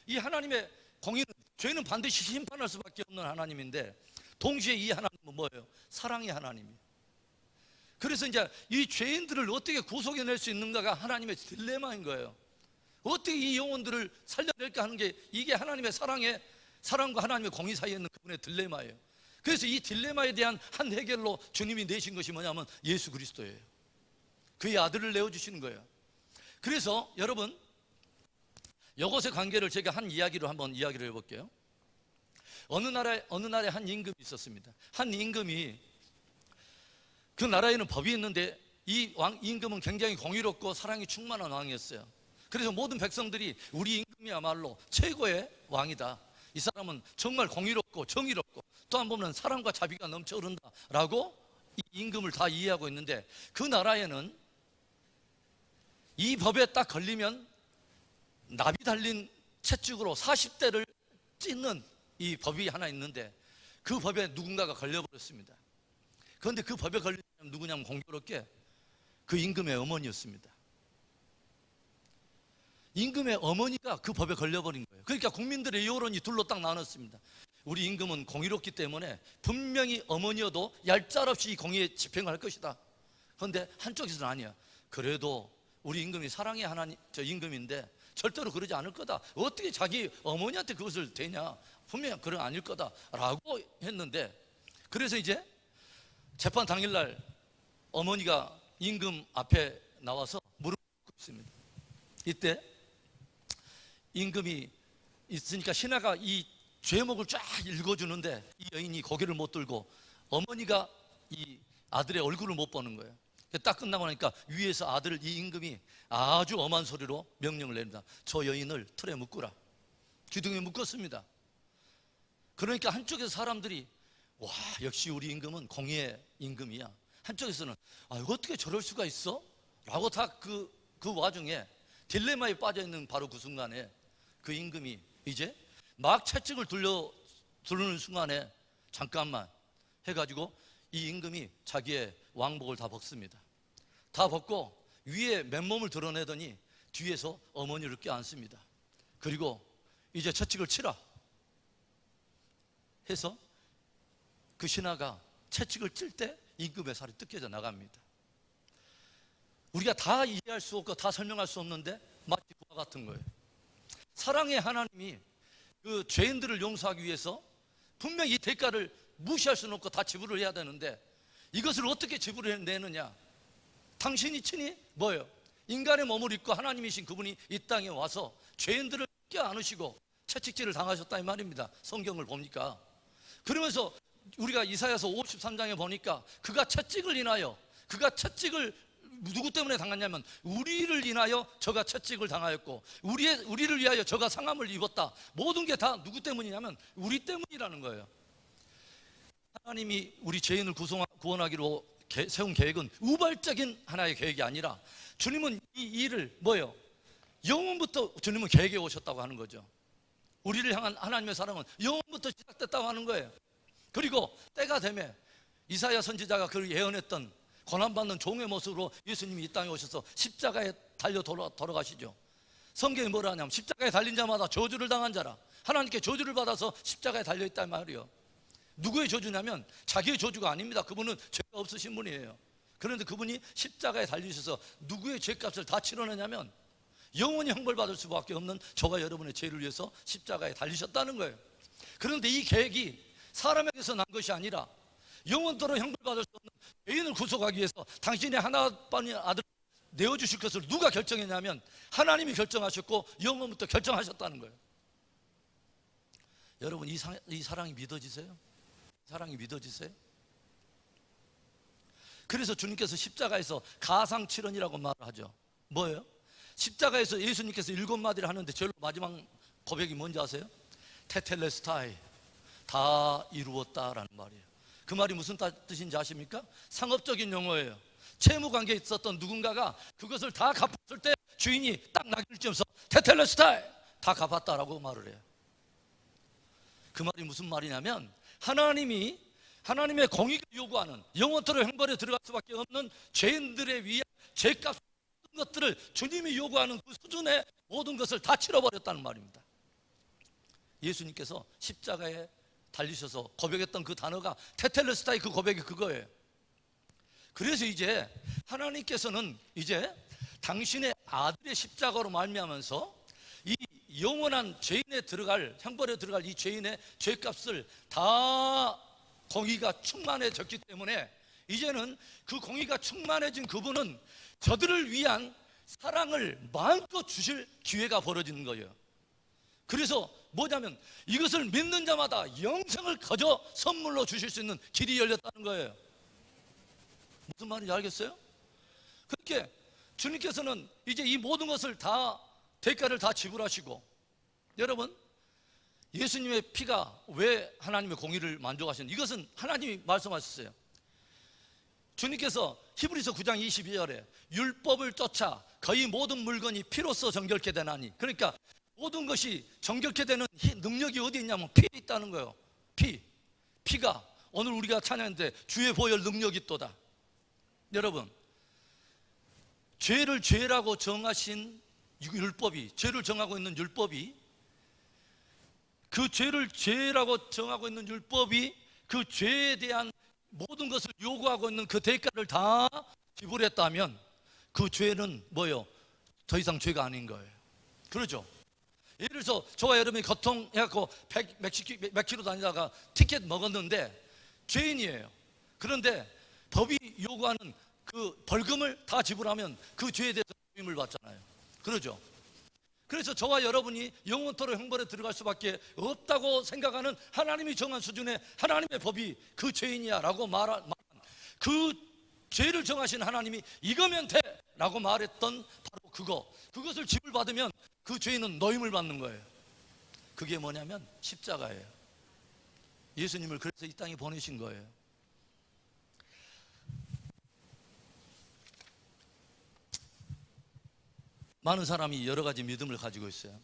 이 하나님의 공의는, 죄는 반드시 심판할 수밖에 없는 하나님인데, 동시에 이 하나님은 뭐예요? 사랑의 하나님이에요. 그래서 이제 이 죄인들을 어떻게 구속해낼 수 있는가가 하나님의 딜레마인 거예요. 어떻게 이 영혼들을 살려낼까 하는 게, 이게 하나님의 사랑과 하나님의 공의 사이에 있는 그분의 딜레마예요. 그래서 이 딜레마에 대한 한 해결로 주님이 내신 것이 뭐냐면 예수 그리스도예요. 그의 아들을 내어주시는 거예요. 그래서 여러분, 이것의 관계를 제가 한 이야기로 한번 이야기를 해볼게요. 어느 나라에 한 임금이 있었습니다. 한 임금이, 그 나라에는 법이 있는데 이 임금은 굉장히 공의롭고 사랑이 충만한 왕이었어요. 그래서 모든 백성들이 우리 임금이야말로 최고의 왕이다, 이 사람은 정말 공의롭고 정의롭고 또 한 번은 사랑과 자비가 넘쳐 흐른다라고 이 임금을 다 이해하고 있는데, 그 나라에는 이 법에 딱 걸리면 나비 달린 채찍으로 40대를 찢는 이 법이 하나 있는데, 그 법에 누군가가 걸려버렸습니다. 그런데 그 법에 걸린 사람은 누구냐면 공교롭게 그 임금의 어머니였습니다. 임금의 어머니가 그 법에 걸려버린 거예요. 그러니까 국민들의 여론이 둘로 딱 나눴습니다. 우리 임금은 공의롭기 때문에 분명히 어머니여도 얄짤없이 이 공의에 집행을 할 것이다. 그런데 한쪽에서는 아니야. 그래도 우리 임금이 사랑의 하나님, 저 임금인데 절대로 그러지 않을 거다. 어떻게 자기 어머니한테 그것을 대냐? 분명히 그건 아닐 거다라고 했는데, 그래서 이제 재판 당일날 어머니가 임금 앞에 나와서 무릎 꿇고 있습니다. 이때 임금이 있으니까 신하가 이 죄목을 쫙 읽어주는데 이 여인이 고개를 못 들고 어머니가 이 아들의 얼굴을 못 보는 거예요. 딱 끝나고 나니까 위에서 아들을, 이 임금이 아주 엄한 소리로 명령을 내립니다. 저 여인을 틀에 묶으라. 기둥에 묶었습니다. 그러니까 한쪽에서 사람들이 와, 역시 우리 임금은 공의의 임금이야. 한쪽에서는 이거 어떻게 저럴 수가 있어? 라고 다 그 와중에 딜레마에 빠져 있는 바로 그 순간에 그 임금이 이제 막 채찍을 두르는 순간에 잠깐만 해가지고 이 임금이 자기의 왕복을 다 벗습니다. 다 벗고 위에 맨몸을 드러내더니 뒤에서 어머니를 껴안습니다. 그리고 이제 채찍을 치라 해서 그 신하가 채찍을 찔 때 임금의 살이 뜯겨져 나갑니다. 우리가 다 이해할 수 없고 다 설명할 수 없는데 마치 그와 같은 거예요. 사랑의 하나님이 그 죄인들을 용서하기 위해서 분명히 이 대가를 무시할 수는 없고 다 지불을 해야 되는데 이것을 어떻게 지불해내느냐? 당신이 친히 뭐예요? 인간의 몸을 입고 하나님이신 그분이 이 땅에 와서 죄인들을 껴안으시고 채찍질을 당하셨다 이 말입니다. 성경을 보니까. 그러면서 우리가 이사야서 53장에 보니까 그가 채찍을 인하여, 그가 채찍을 누구 때문에 당했냐면 우리를 인하여 저가 채찍을 당하였고 우리를 위하여 저가 상함을 입었다. 모든 게 다 누구 때문이냐면 우리 때문이라는 거예요. 하나님이 우리 죄인을 구원하기로 세운 계획은 우발적인 하나의 계획이 아니라 주님은 이 일을 뭐예요? 영원부터 주님은 계획해 오셨다고 하는 거죠. 우리를 향한 하나님의 사랑은 영원부터 시작됐다고 하는 거예요. 그리고 때가 되면 이사야 선지자가 그를 예언했던 고난받는 종의 모습으로 예수님이 이 땅에 오셔서 십자가에 달려 돌아가시죠. 성경이 뭐라 하냐면 십자가에 달린 자마다 저주를 당한 자라. 하나님께 저주를 받아서 십자가에 달려있단 말이에요. 누구의 저주냐면 자기의 저주가 아닙니다. 그분은 죄가 없으신 분이에요. 그런데 그분이 십자가에 달리셔서 누구의 죄값을 다 치러내냐면 영원히 형벌받을 수밖에 없는 저와 여러분의 죄를 위해서 십자가에 달리셨다는 거예요. 그런데 이 계획이 사람에게서 난 것이 아니라 영원토록 형벌받을 수 없는 죄인을 구속하기 위해서 당신의 하나뿐인 아들을 내어주실 것을 누가 결정했냐면 하나님이 결정하셨고 영원부터 결정하셨다는 거예요. 여러분 이 사랑이 믿어지세요? 사랑이 믿어지세요? 그래서 주님께서 십자가에서 가상칠언이라고 말을 하죠. 뭐예요? 십자가에서 예수님께서 7마디를 하는데 제일 마지막 고백이 뭔지 아세요? 테텔레스타이, 다 이루었다라는 말이에요. 그 말이 무슨 뜻인지 아십니까? 상업적인 용어예요. 채무관계에 있었던 누군가가 그것을 다 갚았을 때 주인이 딱 낙인을 찍으면서 테텔레스타이, 다 갚았다라고 말을 해요. 그 말이 무슨 말이냐면 하나님의 공의가 요구하는 영원토록 형벌에 들어갈 수밖에 없는 죄인들에 위한 죄값 모든 것들을 주님이 요구하는 그 수준의 모든 것을 다 치러버렸다는 말입니다. 예수님께서 십자가에 달리셔서 고백했던 그 단어가 테텔레스타이, 그 고백이 그거예요. 그래서 이제 하나님께서는 이제 당신의 아들의 십자가로 말미암아서 이 영원한 죄인에 들어갈, 형벌에 들어갈 이 죄인의 죄값을 다 공의가 충만해졌기 때문에 이제는 그 공의가 충만해진 그분은 저들을 위한 사랑을 마음껏 주실 기회가 벌어지는 거예요. 그래서 뭐냐면 이것을 믿는 자마다 영생을 거저 선물로 주실 수 있는 길이 열렸다는 거예요. 무슨 말인지 알겠어요? 그렇게 주님께서는 이제 이 모든 것을 다 대가를 다 지불하시고, 여러분 예수님의 피가 왜 하나님의 공의를 만족하시는, 이것은 하나님이 말씀하셨어요. 주님께서 히브리서 9장 22절에 율법을 쫓아 거의 모든 물건이 피로써 정결케 되나니, 그러니까 모든 것이 정결케 되는 능력이 어디 있냐면 피에 있다는 거예요. 피가 오늘 우리가 찬양했는데 주의 보혈 능력이 있도다. 여러분, 죄를 죄라고 정하신 율법이, 죄를 정하고 있는 율법이, 그 죄를 죄라고 정하고 있는 율법이 그 죄에 대한 모든 것을 요구하고 있는 그 대가를 다 지불했다면 그 죄는 뭐예요? 더 이상 죄가 아닌 거예요. 그러죠? 예를 들어서 저와 여러분이 교통해갖고 100 킬로 다니다가 티켓 먹었는데 죄인이에요. 그런데 법이 요구하는 그 벌금을 다 지불하면 그 죄에 대해서 책임을 받잖아요. 그러죠? 그래서 저와 여러분이 영원토록 형벌에 들어갈 수밖에 없다고 생각하는 하나님이 정한 수준의 하나님의 법이 그 죄인이야 라고 말한 그 죄를 정하신 하나님이 이거면 돼 라고 말했던 바로 그것을 지불받으면 그 죄인은 노임을 받는 거예요. 그게 뭐냐면 십자가예요. 예수님을 그래서 이 땅에 보내신 거예요. 많은 사람이 여러 가지 믿음을 가지고 있어요.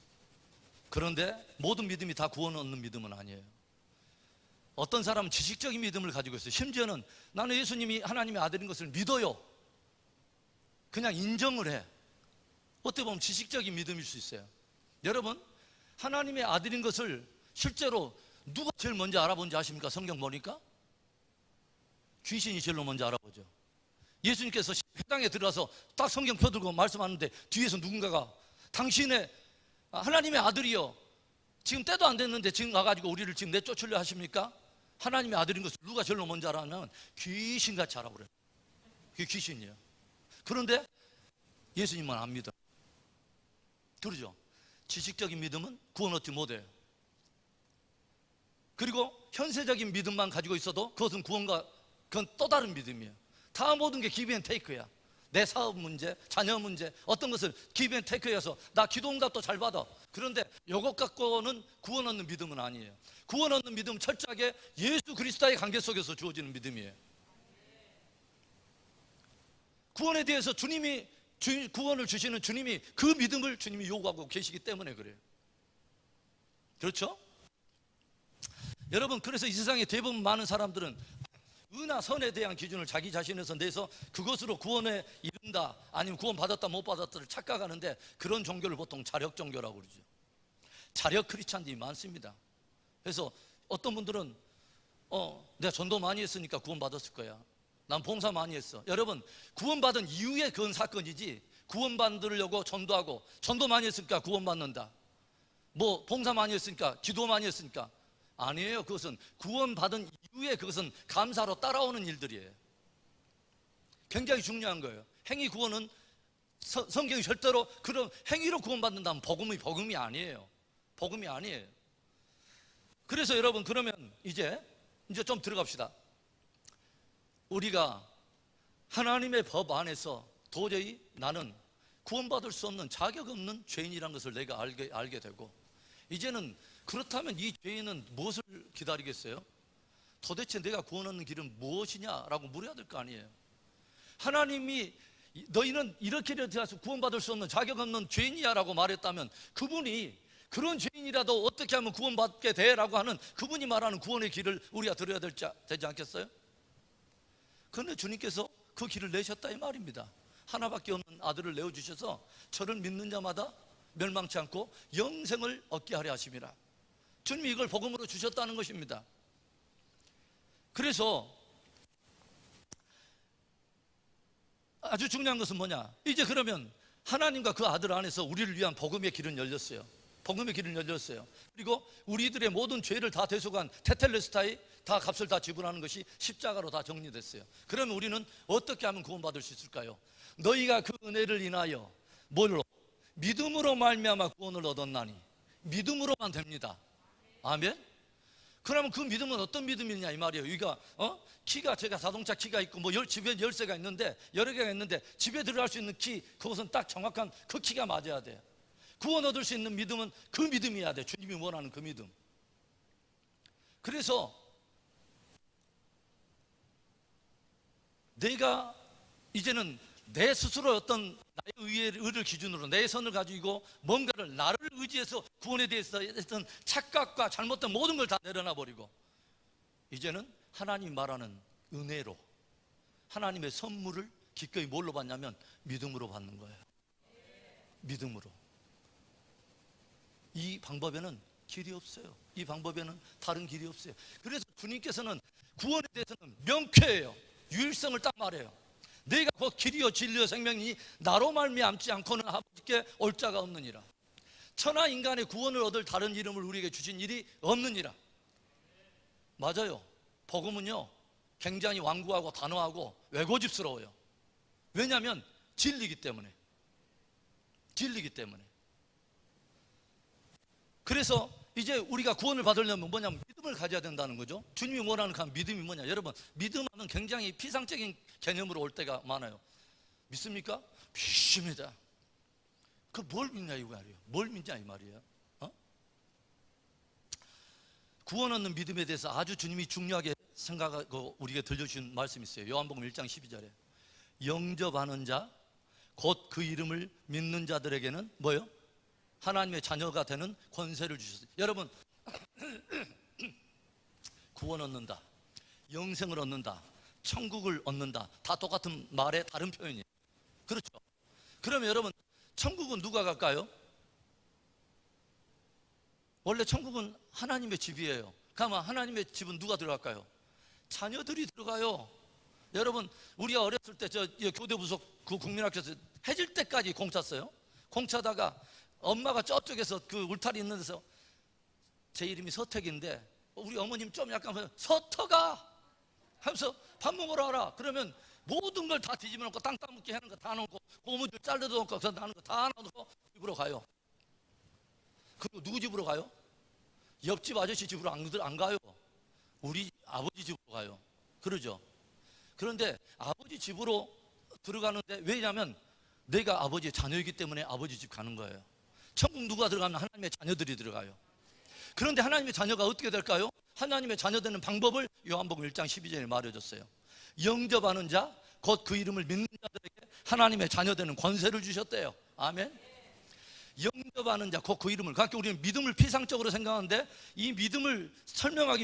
그런데 모든 믿음이 다 구원 얻는 믿음은 아니에요. 어떤 사람은 지식적인 믿음을 가지고 있어요. 심지어는 나는 예수님이 하나님의 아들인 것을 믿어요. 그냥 인정을 해. 어떻게 보면 지식적인 믿음일 수 있어요. 여러분, 하나님의 아들인 것을 실제로 누가 제일 먼저 알아본지 아십니까? 성경 보니까 귀신이 제일 먼저 알아보죠. 예수님께서 회당에 들어가서 딱 성경 펴들고 말씀하는데 뒤에서 누군가가 당신의 하나님의 아들이요, 지금 때도 안 됐는데 지금 와가지고 우리를 지금 내쫓으려 하십니까? 하나님의 아들인 것을 누가 제일 먼저 알아하면 귀신같이 알아버려요. 그게 귀신이에요. 그런데 예수님만 안 믿어요. 그러죠. 지식적인 믿음은 구원 얻지 못해요. 그리고 현세적인 믿음만 가지고 있어도 그것은 구원과 그건 또 다른 믿음이에요. 다 모든 게 기브 앤 테이크야. 내 사업 문제, 자녀 문제, 어떤 것을 기브 앤 테이크해서 나 기도 응답도 잘 받아. 그런데 이것 갖고는 구원 얻는 믿음은 아니에요. 구원 얻는 믿음은 철저하게 예수 그리스도의 관계 속에서 주어지는 믿음이에요. 구원에 대해서 주님이 구원을 주시는 주님이 그 믿음을 주님이 요구하고 계시기 때문에 그래요. 그렇죠? 여러분, 그래서 이 세상에 대부분 많은 사람들은 의나 선에 대한 기준을 자기 자신에서 내서 그것으로 구원에 이른다, 아니면 구원 받았다 못 받았다를 착각하는데, 그런 종교를 보통 자력 종교라고 그러죠. 자력 크리스찬들이 많습니다. 그래서 어떤 분들은 내가 전도 많이 했으니까 구원 받았을 거야, 난 봉사 많이 했어. 여러분, 구원받은 이후에 그건 사건이지, 구원 받으려고 전도하고 전도 많이 했으니까 구원 받는다, 뭐 봉사 많이 했으니까, 기도 많이 했으니까, 아니에요. 그것은 구원받은 이후에 그것은 감사로 따라오는 일들이에요. 굉장히 중요한 거예요. 행위 구원은 성경이 절대로 그런 행위로 구원받는다면 복음이 아니에요. 복음이 아니에요. 그래서 여러분, 그러면 이제 좀 들어갑시다. 우리가 하나님의 법 안에서 도저히 나는 구원받을 수 없는, 자격 없는 죄인이라는 것을 내가 알게 되고, 이제는 그렇다면 이 죄인은 무엇을 기다리겠어요? 도대체 내가 구원 얻는 길은 무엇이냐라고 물어야 될 거 아니에요. 하나님이 너희는 이렇게 되어서 구원받을 수 없는, 자격 없는 죄인이야 라고 말했다면, 그분이 그런 죄인이라도 어떻게 하면 구원받게 돼? 라고 하는 그분이 말하는 구원의 길을 우리가 들어야 되지 않겠어요? 그런데 주님께서 그 길을 내셨다 이 말입니다. 하나밖에 없는 아들을 내어주셔서 저를 믿는 자마다 멸망치 않고 영생을 얻게 하려 하심이라. 주님이 이걸 복음으로 주셨다는 것입니다. 그래서 아주 중요한 것은 뭐냐, 이제 그러면 하나님과 그 아들 안에서 우리를 위한 복음의 길은 열렸어요. 복음의 길은 열렸어요. 그리고 우리들의 모든 죄를 다 대속한 테텔레스타이, 다 값을 다 지불하는 것이 십자가로 다 정리됐어요. 그러면 우리는 어떻게 하면 구원받을 수 있을까요? 너희가 그 은혜를 인하여 뭘로? 믿음으로 말미암아 구원을 얻었나니. 믿음으로만 됩니다. 아멘. 그러면 그 믿음은 어떤 믿음이냐 이 말이에요. 여기가 키가, 제가 자동차 키가 있고 뭐 집에 열쇠가 있는데, 여러 개가 있는데, 집에 들어갈 수 있는 키, 그것은 딱 정확한 그 키가 맞아야 돼. 구원 얻을 수 있는 믿음은 그 믿음이어야 돼. 주님이 원하는 그 믿음. 그래서 내가 이제는 내 스스로 어떤 나의 의를 기준으로 내 선을 가지고 뭔가를 나를 의지해서 구원에 대해서 했던 착각과 잘못된 모든 걸 다 내려놔 버리고, 이제는 하나님 말하는 은혜로, 하나님의 선물을 기꺼이 뭘로 받냐면 믿음으로 받는 거예요. 믿음으로. 이 방법에는 길이 없어요. 이 방법에는 다른 길이 없어요. 그래서 주님께서는 구원에 대해서는 명쾌해요. 유일성을 딱 말해요. 내가 곧 길이요 진리요 생명이니 나로 말미암지 않고는 아버지께 올 자가 없느니라. 천하 인간의 구원을 얻을 다른 이름을 우리에게 주신 일이 없느니라. 맞아요. 복음은요 굉장히 완고하고 단호하고 외고집스러워요. 왜냐하면 진리이기 때문에. 그래서 이제 우리가 구원을 받으려면 뭐냐면 믿음을 가져야 된다는 거죠. 주님이 원하는 그 믿음이 뭐냐. 여러분, 믿음은 굉장히 피상적인 개념으로 올 때가 많아요. 믿습니까? 믿습니다. 그 뭘 믿냐 이 말이에요. 뭘 믿냐 이 말이에요. 구원 얻는 믿음에 대해서 아주 주님이 중요하게 생각하고 우리에게 들려주신 말씀이 있어요. 요한복음 1장 12절에 영접하는 자 곧 그 이름을 믿는 자들에게는 뭐예요? 하나님의 자녀가 되는 권세를 주셨어요. 여러분, 구원 얻는다, 영생을 얻는다, 천국을 얻는다, 다 똑같은 말의 다른 표현이에요. 그렇죠? 그러면 여러분, 천국은 누가 갈까요? 원래 천국은 하나님의 집이에요. 그러면 하나님의 집은 누가 들어갈까요? 자녀들이 들어가요. 여러분, 우리가 어렸을 때 저 교대 부속 그 국민학교에서 해질 때까지 공찼어요. 공차다가 엄마가 저쪽에서 그 울타리 있는 데서, 제 이름이 서택인데 우리 어머님 좀 약간 서터가 하면서 밥 먹으러 와라. 그러면 모든 걸 다 뒤집어 놓고 땅 따먹게 하는 거 다 놓고 고무줄 잘라도 놓고 나는 거 다 놓고 집으로 가요. 그리고 누구 집으로 가요? 옆집 아저씨 집으로 안 가요. 우리 아버지 집으로 가요. 그러죠? 그런데 아버지 집으로 들어가는데, 왜냐하면 내가 아버지의 자녀이기 때문에 아버지 집 가는 거예요. 천국 누가 들어가면 하나님의 자녀들이 들어가요. 그런데 하나님의 자녀가 어떻게 될까요? 하나님의 자녀 되는 방법을 요한복음 1장 12절에 말해줬어요. 영접하는 자 곧 그 이름을 믿는 자들에게 하나님의 자녀 되는 권세를 주셨대요. 아멘. 영접하는 자 곧 그 이름을, 그러니까 우리는 믿음을 피상적으로 생각하는데 이 믿음을 설명하기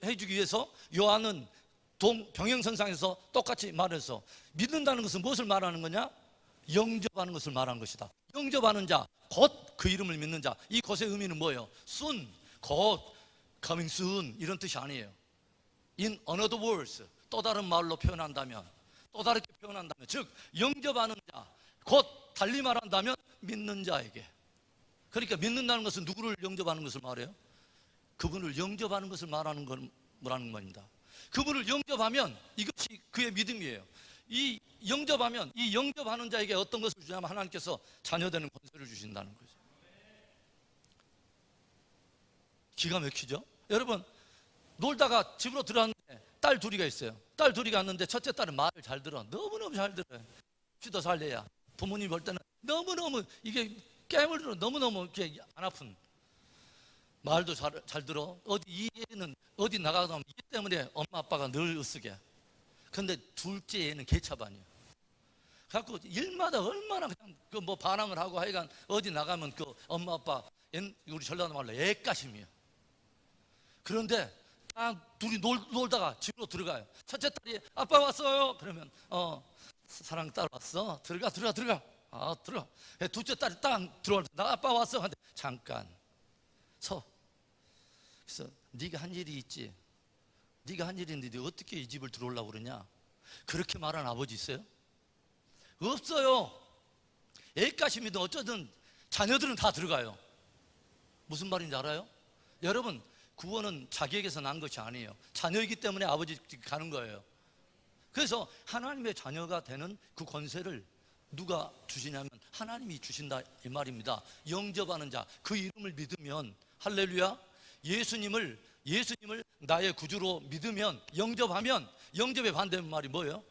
해주기 위해서 요한은 병행선상에서 똑같이 말해서, 믿는다는 것은 무엇을 말하는 거냐? 영접하는 것을 말하는 것이다. 영접하는 자 곧 그 이름을 믿는 자, 이 곧의 의미는 뭐예요? soon, 곧, coming soon 이런 뜻이 아니에요. In another words, 또 다른 말로 표현한다면, 또 다르게 표현한다면, 즉 영접하는 자 곧 달리 말한다면 믿는 자에게. 그러니까 믿는다는 것은 누구를 영접하는 것을 말해요? 그분을 영접하는 것을 말하는 거라는 겁니다. 그분을 영접하면 이것이 그의 믿음이에요. 이 영접하면, 이 영접하는 자에게 어떤 것을 주냐면 하나님께서 자녀되는 권세를 주신다는 거죠. 기가 막히죠? 여러분, 놀다가 집으로 들어왔는데 딸 둘이가 있어요. 딸 둘이 갔는데 첫째 딸은 말을 잘 들어. 너무너무 잘 들어요. 쥐도 살래야. 부모님 볼 때는 너무너무 이게 깨물 들어. 너무너무 이렇게 안 아픈. 말도 잘 들어. 이 애는 어디 나가다 보면 이 때문에 엄마 아빠가 늘 으쓰게. 근데 둘째 애는 개차반이에요. 그래갖고 일마다 얼마나 그냥 그 뭐 반항을 하고, 하여간 어디 나가면 그 엄마 아빠, 우리 전라도 말로 애까심이에요. 그런데 딱 둘이 놀다가 집으로 들어가요. 첫째 딸이 아빠 왔어요. 그러면 사랑 딸 왔어. 들어가. 들어가. 둘째 딸이 딱 들어올 때 나 아빠 왔어. 근데 잠깐 서. 그래서 네가 한 일이 있지. 네가 한 일이 있는데 어떻게 이 집을 들어오려고 그러냐? 그렇게 말하는 아버지 있어요? 없어요. 애까심이든 어쩌든 자녀들은 다 들어가요. 무슨 말인지 알아요? 여러분, 구원은 자기에게서 난 것이 아니에요. 자녀이기 때문에 아버지 가는 거예요. 그래서 하나님의 자녀가 되는 그 권세를 누가 주시냐면 하나님이 주신다 이 말입니다. 영접하는 자, 그 이름을 믿으면, 할렐루야, 예수님을 나의 구주로 믿으면, 영접하면, 영접의 반대말이 뭐예요?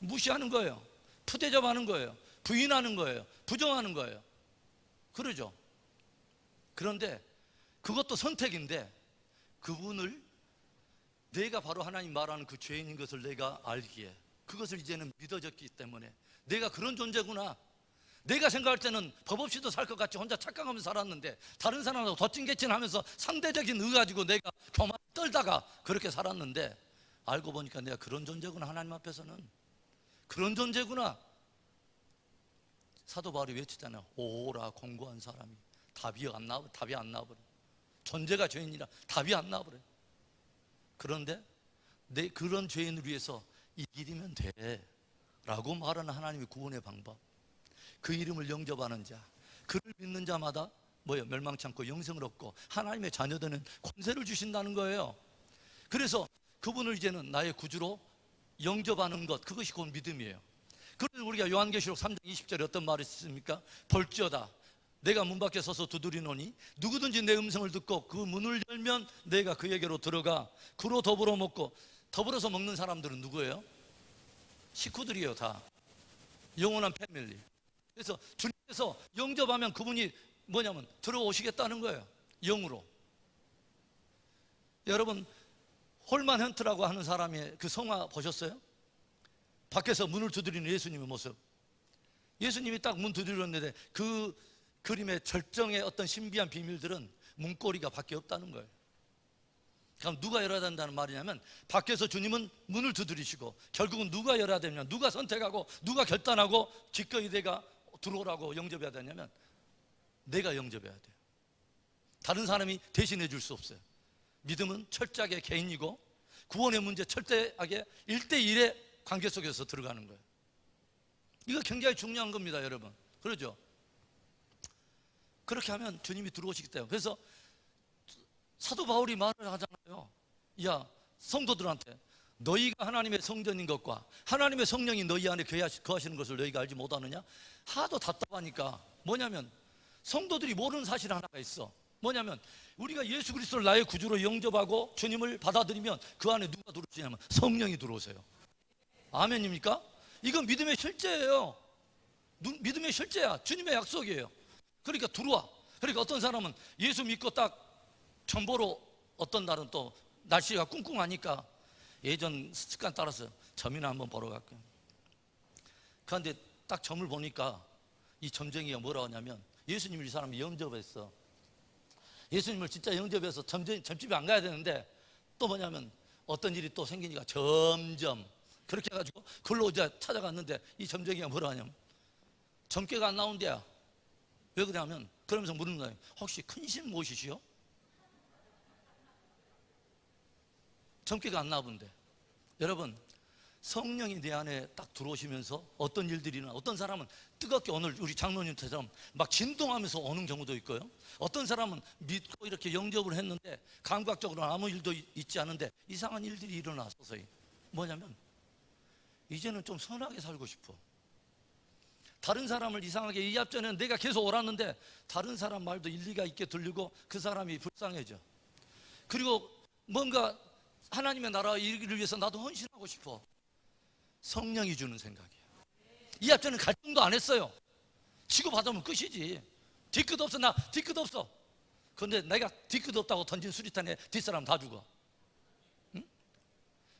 무시하는 거예요. 푸대접하는 거예요. 부인하는 거예요. 부정하는 거예요. 그러죠? 그런데 그것도 선택인데, 그분을, 내가 바로 하나님 말하는 그 죄인인 것을 내가 알기에, 그것을 이제는 믿어졌기 때문에 내가 그런 존재구나. 내가 생각할 때는 법 없이도 살 것 같이 혼자 착각하면서 살았는데, 다른 사람하고 덧진개친하면서 상대적인 의 가지고 내가 교만 떨다가 그렇게 살았는데, 알고 보니까 내가 그런 존재구나. 하나님 앞에서는 그런 존재구나. 사도 바울이 외치잖아요. 오라 공고한 사람이. 답이 안 나와버려. 존재가 죄인이라 답이 안 나와버려. 그런데 내 그런 죄인을 위해서 이 길이면 돼 라고 말하는 하나님의 구원의 방법, 그 이름을 영접하는 자, 그를 믿는 자마다 뭐예요? 멸망치 않고 영생을 얻고 하나님의 자녀되는 권세를 주신다는 거예요. 그래서 그분을 이제는 나의 구주로 영접하는 것, 그것이 곧 믿음이에요. 그래서 우리가 요한계시록 3장 20절에 어떤 말이 있습니까? 볼지어다 내가 문 밖에 서서 두드리노니 누구든지 내 음성을 듣고 그 문을 열면 내가 그에게로 들어가 그로 더불어 먹고. 더불어서 먹는 사람들은 누구예요? 식구들이에요. 다 영원한 패밀리. 그래서 주님께서 영접하면 그분이 뭐냐면 들어오시겠다는 거예요. 영으로. 여러분, 홀만 헌트라고 하는 사람의 그 성화 보셨어요? 밖에서 문을 두드리는 예수님의 모습. 예수님이 딱 문 두드렸는데 그 그림의 절정의 어떤 신비한 비밀들은 문고리가 밖에 없다는 거예요. 그럼 누가 열어야 된다는 말이냐면, 밖에서 주님은 문을 두드리시고 결국은 누가 열어야 되냐, 누가 선택하고 누가 결단하고 기꺼이 내가 들어오라고 영접해야 되냐면 내가 영접해야 돼요. 다른 사람이 대신해 줄 수 없어요. 믿음은 철저하게 개인이고 구원의 문제 철저하게 1대1의 관계 속에서 들어가는 거예요. 이거 굉장히 중요한 겁니다, 여러분. 그러죠? 그렇게 하면 주님이 들어오시기 때문에. 그래서 사도 바울이 말을 하잖아요. 야, 성도들한테 너희가 하나님의 성전인 것과 하나님의 성령이 너희 안에 거하시는 것을 너희가 알지 못하느냐? 하도 답답하니까 뭐냐면, 성도들이 모르는 사실 하나가 있어. 뭐냐면, 우리가 예수 그리스도를 나의 구주로 영접하고 주님을 받아들이면 그 안에 누가 들어오시냐면 성령이 들어오세요. 아멘입니까? 이건 믿음의 실제예요. 믿음의 실제야. 주님의 약속이에요. 그러니까 들어와. 그러니까 어떤 사람은 예수 믿고 딱 점보로, 어떤 날은 또 날씨가 꿍꿍하니까 예전 습관 따라서 점이나 한번 보러 갈게요. 그런데 딱 점을 보니까 이 점쟁이가 뭐라고 하냐면, 예수님을 이 사람이 영접했어. 예수님을 진짜 영접해서 점집에 안 가야 되는데 또 뭐냐면 어떤 일이 또 생기니까 점점 그렇게 해가지고 그걸로 이제 찾아갔는데, 이 점쟁이가 뭐라 하냐면 점괘가 안 나온대요. 왜 그러냐면, 그러면서 물은 거예요. 혹시 큰신 무엇이시오? 점괘가 안 나오는데. 여러분, 성령이 내 안에 딱 들어오시면서 어떤 일들이 일어나. 어떤 사람은 뜨겁게, 오늘 우리 장로님처럼 막 진동하면서 오는 경우도 있고요. 어떤 사람은 믿고 이렇게 영접을 했는데 감각적으로 아무 일도 있지 않은데 이상한 일들이 일어나 서서히. 뭐냐면, 이제는 좀 선하게 살고 싶어. 다른 사람을 이상하게, 이 앞전에는 내가 계속 옳았는데 다른 사람 말도 일리가 있게 들리고 그 사람이 불쌍해져. 그리고 뭔가 하나님의 나라 일을 위해서 나도 헌신하고 싶어. 성령이 주는 생각이에요. 이 앞전에는 갈등도 안 했어요. 치고받으면 끝이지. 뒤끝 없어. 나 뒤끝 없어. 그런데 내가 뒤끝 없다고 던진 수리탄에 뒷사람 다 죽어. 응?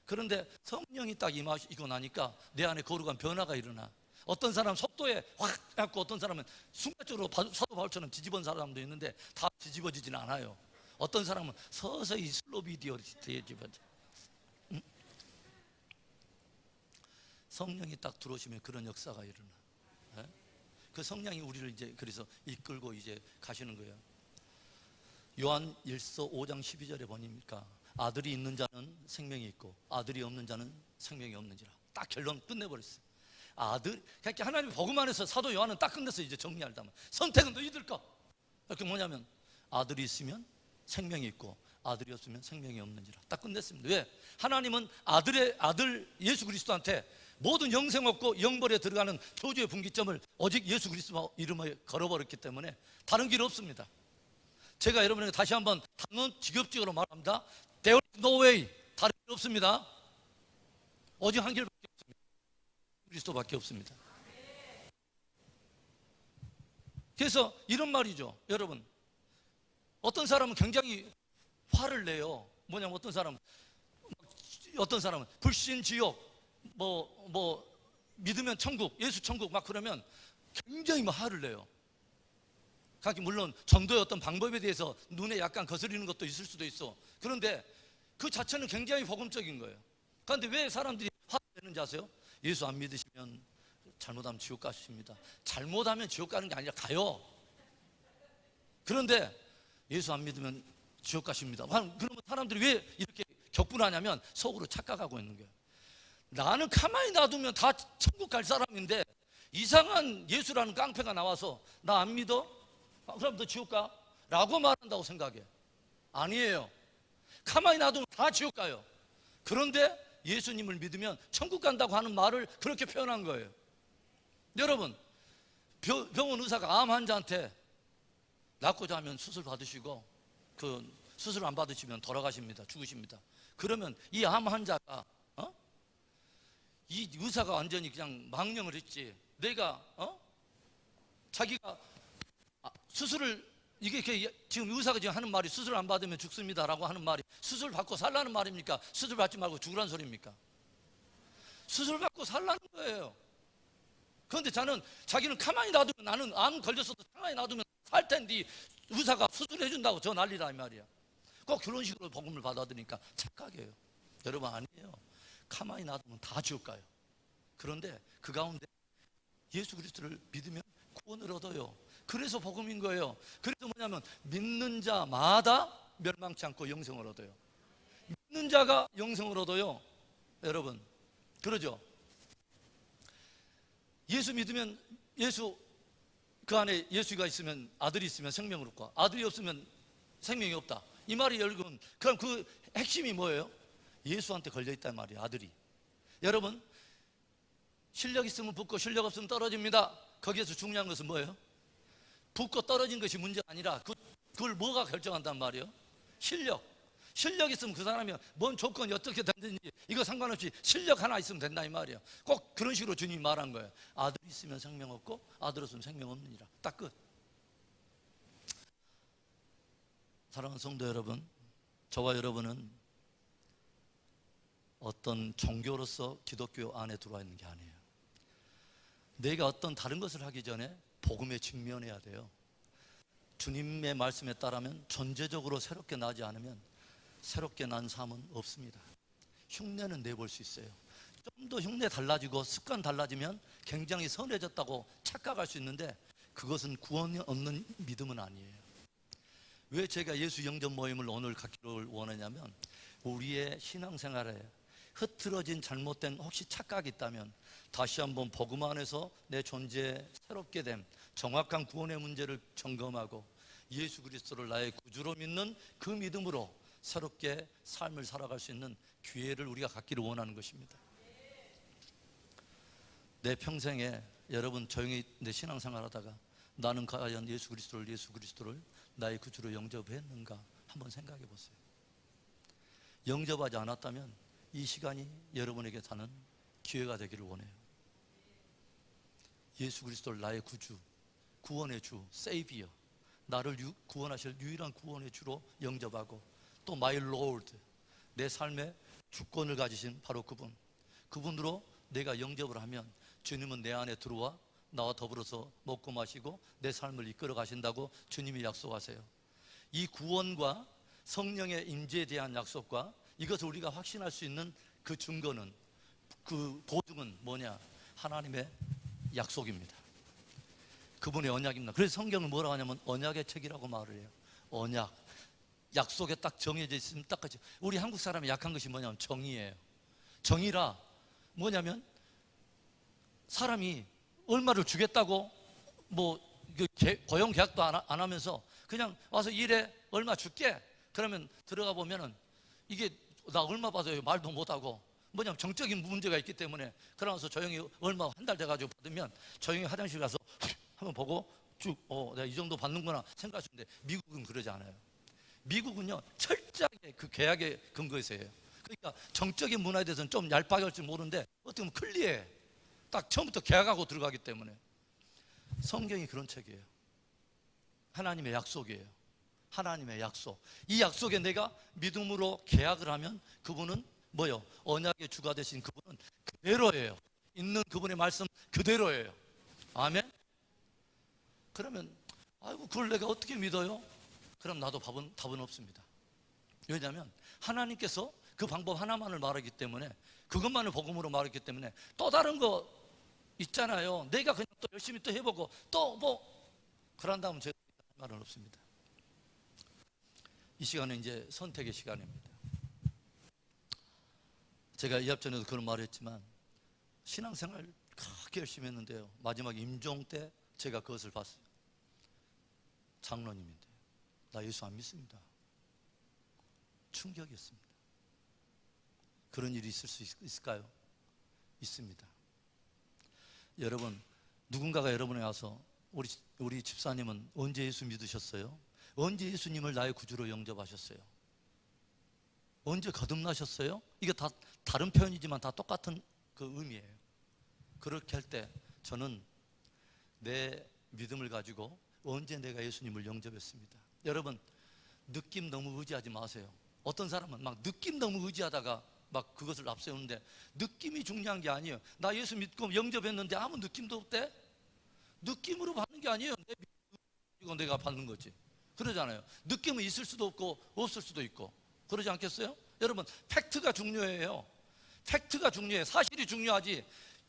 그런데 성령이 딱 임하시고 나니까 내 안에 거룩한 변화가 일어나. 어떤 사람 속도에 확 갖고, 어떤 사람은 순간적으로 사도 바울처럼 뒤집은 사람도 있는데 다 뒤집어지지는 않아요. 어떤 사람은 서서히 슬로비디어 뒤집어져. 응? 성령이 딱 들어오시면 그런 역사가 일어나. 네? 그 성령이 우리를 이제 그래서 이끌고 이제 가시는 거예요. 요한 1서 5장 12절에 보니까 아들이 있는 자는 생명이 있고 아들이 없는 자는 생명이 없는지라. 딱 결론 끝내버렸어요. 아들, 그러니까 하나님의 복음 안에서 사도 요한은 딱 끝냈어요. 이제 정리하려면 선택은 너희들 거. 그게 뭐냐면, 아들이 있으면 생명이 있고 아들이 없으면 생명이 없는지라. 딱 끝냈습니다. 왜? 하나님은 아들 예수 그리스도한테 모든 영생 없고 영벌에 들어가는 표주의 분기점을 오직 예수 그리스도 이름에 걸어버렸기 때문에 다른 길 없습니다. 제가 여러분에게 다시 한번 단론 직업적으로 말합니다. There is no way. 다른 길 없습니다. 오직 한 길밖에 없습니다. 그리스도밖에 없습니다. 그래서 이런 말이죠, 여러분. 어떤 사람은 굉장히 화를 내요. 뭐냐면 어떤 사람은 불신 지옥, 믿으면 천국, 예수 천국 막 그러면 굉장히 막 화를 내요. 물론 전도의 어떤 방법에 대해서 눈에 약간 거스리는 것도 있을 수도 있어. 그런데 그 자체는 굉장히 복음적인 거예요. 그런데 왜 사람들이 화를 내는지 아세요? 예수 안 믿으시면 잘못하면 지옥 가십니다. 잘못하면 지옥 가는 게 아니라 가요. 그런데 예수 안 믿으면 지옥 가십니다. 그러면 사람들이 왜 이렇게 격분하냐면 속으로 착각하고 있는 거예요. 나는 가만히 놔두면 다 천국 갈 사람인데 이상한 예수라는 깡패가 나와서 나 안 믿어? 그럼 너 지옥 가? 라고 말한다고 생각해. 아니에요. 가만히 놔두면 다 지옥 가요. 그런데 예수님을 믿으면 천국 간다고 하는 말을 그렇게 표현한 거예요. 여러분, 병원 의사가 암 환자한테 낫고자 하면 수술 받으시고 그 수술 안 받으시면 돌아가십니다. 죽으십니다. 그러면 이 암 환자가 이 의사가 완전히 그냥 망령을 했지. 내가 자기가 수술을 지금 의사가 지금 하는 말이 수술 안 받으면 죽습니다라고 하는 말이 수술 받고 살라는 말입니까? 수술 받지 말고 죽으란 소리입니까? 수술 받고 살라는 거예요. 그런데 자기는 가만히 놔두면, 나는 암 걸렸어도 가만히 놔두면 살 텐데 의사가 수술해 준다고 저 난리다 이 말이야. 꼭 그런 식으로 복음을 받아들이니까 착각이에요. 여러분, 아니에요. 가만히 놔두면 다 죽을까요? 그런데 그 가운데 예수 그리스도를 믿으면 구원을 얻어요. 그래서 복음인 거예요. 그래서 뭐냐면 믿는 자마다 멸망치 않고 영생을 얻어요. 믿는 자가 영생을 얻어요. 여러분, 그러죠? 예수 믿으면, 그 안에 예수가 있으면, 아들이 있으면 생명을 얻고 아들이 없으면 생명이 없다, 이 말이 여러분, 그럼 그 핵심이 뭐예요? 예수한테 걸려있단 말이에요. 아들이. 여러분, 실력 있으면 붙고 실력 없으면 떨어집니다. 거기에서 중요한 것은 뭐예요? 붙고 떨어진 것이 문제가 아니라 그걸 뭐가 결정한단 말이에요? 실력 있으면 그 사람이 뭔 조건이 어떻게 됐든지 이거 상관없이 실력 하나 있으면 된다 이 말이에요. 꼭 그런 식으로 주님이 말한 거예요. 아들 있으면 생명 없고 아들 없으면 생명 없느니라. 딱 끝. 사랑하는 성도 여러분, 저와 여러분은 어떤 종교로서 기독교 안에 들어와 있는 게 아니에요. 내가 어떤 다른 것을 하기 전에 복음에 직면해야 돼요. 주님의 말씀에 따르면 존재적으로 새롭게 나지 않으면 새롭게 난 삶은 없습니다. 흉내는 내볼 수 있어요. 좀 더 흉내 달라지고 습관 달라지면 굉장히 선해졌다고 착각할 수 있는데 그것은 구원이 없는 믿음은 아니에요. 왜 제가 예수 영접 모임을 오늘 갖기를 원하냐면, 우리의 신앙생활에 흐트러진 잘못된 혹시 착각이 있다면 다시 한번 복음 안에서 내 존재에 새롭게 됨, 정확한 구원의 문제를 점검하고 예수 그리스도를 나의 구주로 믿는 그 믿음으로 새롭게 삶을 살아갈 수 있는 기회를 우리가 갖기를 원하는 것입니다. 내 평생에 여러분 조용히 내 신앙생활 하다가 나는 과연 예수 그리스도를 나의 구주로 영접했는가 한번 생각해 보세요. 영접하지 않았다면 이 시간이 여러분에게 사는 기회가 되기를 원해요. 예수 그리스도를 나의 구주, 구원의 주, 세이비어, 나를 구원하실 유일한 구원의 주로 영접하고 또 마이 로드, 내 삶의 주권을 가지신 바로 그분으로 내가 영접을 하면 주님은 내 안에 들어와 나와 더불어서 먹고 마시고 내 삶을 이끌어 가신다고 주님이 약속하세요. 이 구원과 성령의 임재에 대한 약속과 이것을 우리가 확신할 수 있는 그 증거는, 그 보증은 뭐냐? 하나님의 약속입니다. 그분의 언약입니다. 그래서 성경을 뭐라고 하냐면 언약의 책이라고 말을 해요. 언약, 약속에 딱 정해져 있으면 딱 같이. 우리 한국 사람이 약한 것이 뭐냐면 정의예요. 정의라 뭐냐면 사람이 얼마를 주겠다고 고용 계약도 안 하면서 그냥 와서 일해, 얼마 줄게. 그러면 들어가 보면은 이게 나 얼마 받아요 말도 못하고, 뭐냐면 정적인 문제가 있기 때문에 그러면서 조용히 얼마 한 달 돼가지고 받으면 조용히 화장실 가서 한번 보고 쭉 내가 이 정도 받는구나 생각할 수 있는데, 미국은 그러지 않아요. 미국은요 철저하게 그 계약에 근거해서 해요. 그러니까 정적인 문화에 대해서는 좀 얄팍할 줄 모르는데 어떻게 보면 클리어해. 딱 처음부터 계약하고 들어가기 때문에. 성경이 그런 책이에요. 하나님의 약속이에요. 하나님의 약속. 이 약속에 내가 믿음으로 계약을 하면 그분은 뭐요? 언약의 주가 되신 그분은 그대로예요. 있는 그분의 말씀 그대로예요. 아멘. 그러면 아이고 그걸 내가 어떻게 믿어요? 그럼 나도 답은 없습니다. 왜냐하면 하나님께서 그 방법 하나만을 말하기 때문에, 그것만을 복음으로 말했기 때문에 또 다른 거 있잖아요. 내가 그냥 또 열심히 또 해보고 또 그런 다음 제가 할 말은 없습니다. 이 시간은 이제 선택의 시간입니다. 제가 이합 전에도 그런 말을 했지만 신앙생활 그렇게 열심히 했는데요, 마지막 임종 때 제가 그것을 봤어요. 장로님인데 나 예수 안 믿습니다. 충격이었습니다. 그런 일이 있을 수 있을까요? 있습니다. 여러분, 누군가가 여러분에 와서 우리 집사님은 언제 예수 믿으셨어요? 언제 예수님을 나의 구주로 영접하셨어요? 언제 거듭나셨어요? 이게 다 다른 표현이지만 다 똑같은 그 의미예요. 그렇게 할 때 저는 내 믿음을 가지고 언제 내가 예수님을 영접했습니다. 여러분, 느낌 너무 의지하지 마세요. 어떤 사람은 막 느낌 너무 의지하다가 막 그것을 앞세우는데, 느낌이 중요한 게 아니에요. 나 예수 믿고 영접했는데 아무 느낌도 없대? 느낌으로 받는 게 아니에요. 내 믿고 내가 받는 거지. 그러잖아요. 느낌은 있을 수도 없고 없을 수도 있고, 그러지 않겠어요? 여러분, 팩트가 중요해요. 팩트가 중요해. 사실이 중요하지.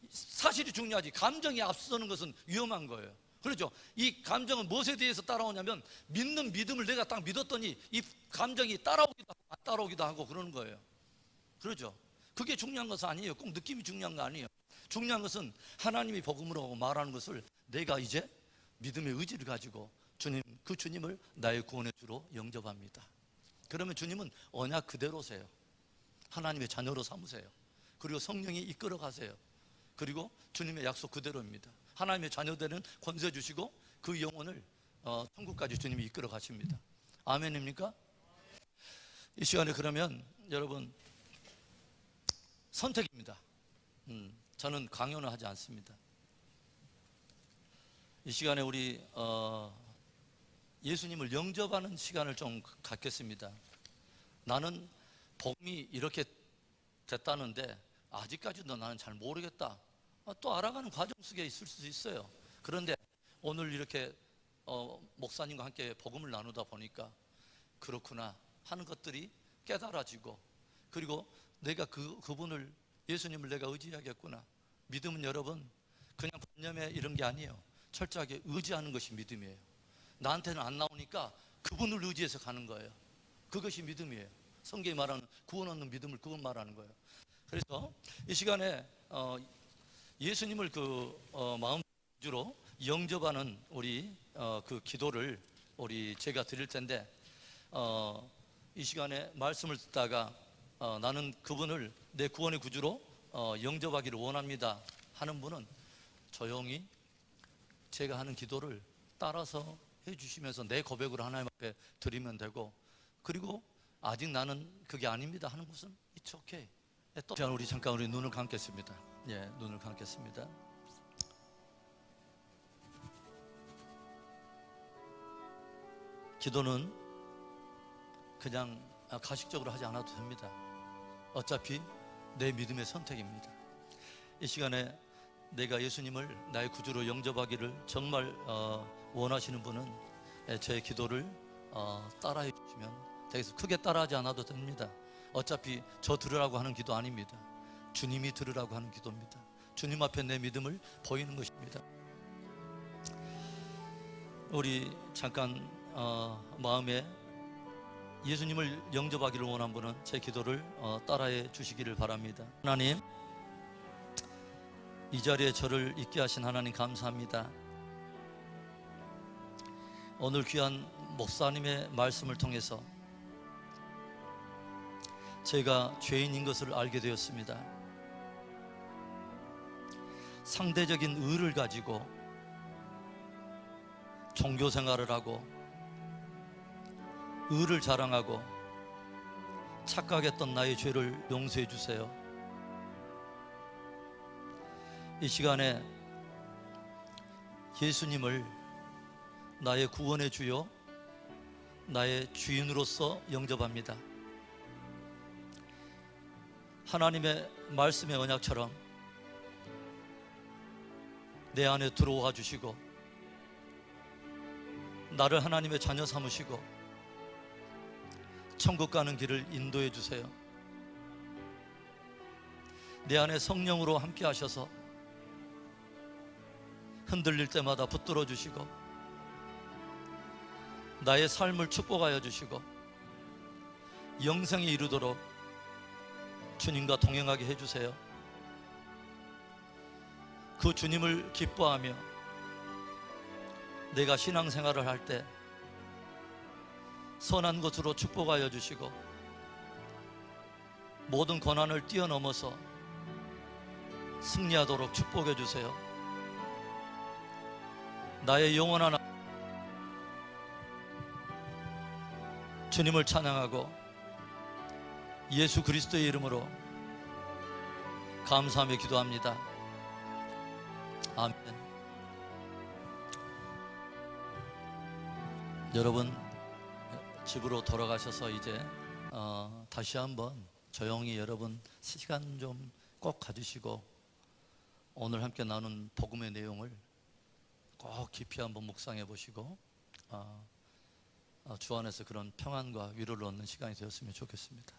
사실이 중요하지. 감정이 앞서는 것은 위험한 거예요. 그렇죠? 이 감정은 무엇에 대해서 따라오냐면, 믿는 믿음을 내가 딱 믿었더니 이 감정이 따라오기도 하고 안 따라오기도 하고 그러는 거예요. 그렇죠? 그게 중요한 것은 아니에요. 꼭 느낌이 중요한 거 아니에요. 중요한 것은 하나님이 복음으로 말하는 것을 내가 이제 믿음의 의지를 가지고 그 주님을 나의 구원의 주로 영접합니다. 그러면 주님은 언약 그대로세요. 하나님의 자녀로 삼으세요. 그리고 성령이 이끌어 가세요. 그리고 주님의 약속 그대로입니다. 하나님의 자녀되는 권세 주시고 그 영혼을 천국까지 주님이 이끌어 가십니다. 아멘입니까? 이 시간에 그러면 여러분, 선택입니다. 저는 강요는 하지 않습니다. 이 시간에 우리 예수님을 영접하는 시간을 좀 갖겠습니다. 나는 복음이 이렇게 됐다는데 아직까지도 나는 잘 모르겠다. 또 알아가는 과정 속에 있을 수 있어요. 그런데 오늘 이렇게 목사님과 함께 복음을 나누다 보니까 그렇구나 하는 것들이 깨달아지고, 그리고 내가 그분을, 예수님을 내가 의지하겠구나. 믿음은 여러분 그냥 관념에 이런 게 아니에요. 철저하게 의지하는 것이 믿음이에요. 나한테는 안 나오니까 그분을 의지해서 가는 거예요. 그것이 믿음이에요. 성경이 말하는 구원 얻는 믿음을 그건 말하는 거예요. 그래서 이 시간에 예수님을 마음 주로 영접하는 우리 그 기도를 제가 드릴 텐데, 이 시간에 말씀을 듣다가 나는 그분을 내 구원의 구주로 영접하기를 원합니다 하는 분은 조용히 제가 하는 기도를 따라서 해주시면서 내 고백으로 하나님 앞에 드리면 되고, 그리고 아직 나는 그게 아닙니다 하는 것은 it's okay. 또 우리 잠깐 우리 눈을 감겠습니다. 예, 눈을 감겠습니다. 기도는 그냥 가식적으로 하지 않아도 됩니다. 어차피 내 믿음의 선택입니다. 이 시간에 내가 예수님을 나의 구주로 영접하기를 정말 원하시는 분은 제 기도를 따라해 주시면 되겠습니다. 크게 따라하지 않아도 됩니다. 어차피 저 들으라고 하는 기도 아닙니다. 주님이 들으라고 하는 기도입니다. 주님 앞에 내 믿음을 보이는 것입니다. 우리 잠깐 마음에 예수님을 영접하기를 원한 분은 제 기도를 따라해 주시기를 바랍니다. 하나님, 이 자리에 저를 있게 하신 하나님 감사합니다. 오늘 귀한 목사님의 말씀을 통해서 제가 죄인인 것을 알게 되었습니다. 상대적인 의를 가지고 종교 생활을 하고 의를 자랑하고 착각했던 나의 죄를 용서해 주세요. 이 시간에 예수님을 나의 구원의 주요, 나의 주인으로서 영접합니다. 하나님의 말씀의 언약처럼 내 안에 들어와 주시고 나를 하나님의 자녀 삼으시고 천국 가는 길을 인도해 주세요. 내 안에 성령으로 함께 하셔서 흔들릴 때마다 붙들어 주시고 나의 삶을 축복하여 주시고 영생에 이르도록 주님과 동행하게 해주세요. 그 주님을 기뻐하며 내가 신앙생활을 할 때 선한 것으로 축복하여 주시고 모든 고난을 뛰어넘어서 승리하도록 축복해 주세요. 나의 영원한 주님을 찬양하고 예수 그리스도의 이름으로 감사하며 기도합니다. 아멘. 여러분 집으로 돌아가셔서 이제 다시 한번 조용히 여러분 시간 좀 꼭 가지시고 오늘 함께 나눈 복음의 내용을 꼭 깊이 한번 묵상해 보시고 주 안에서 그런 평안과 위로를 얻는 시간이 되었으면 좋겠습니다.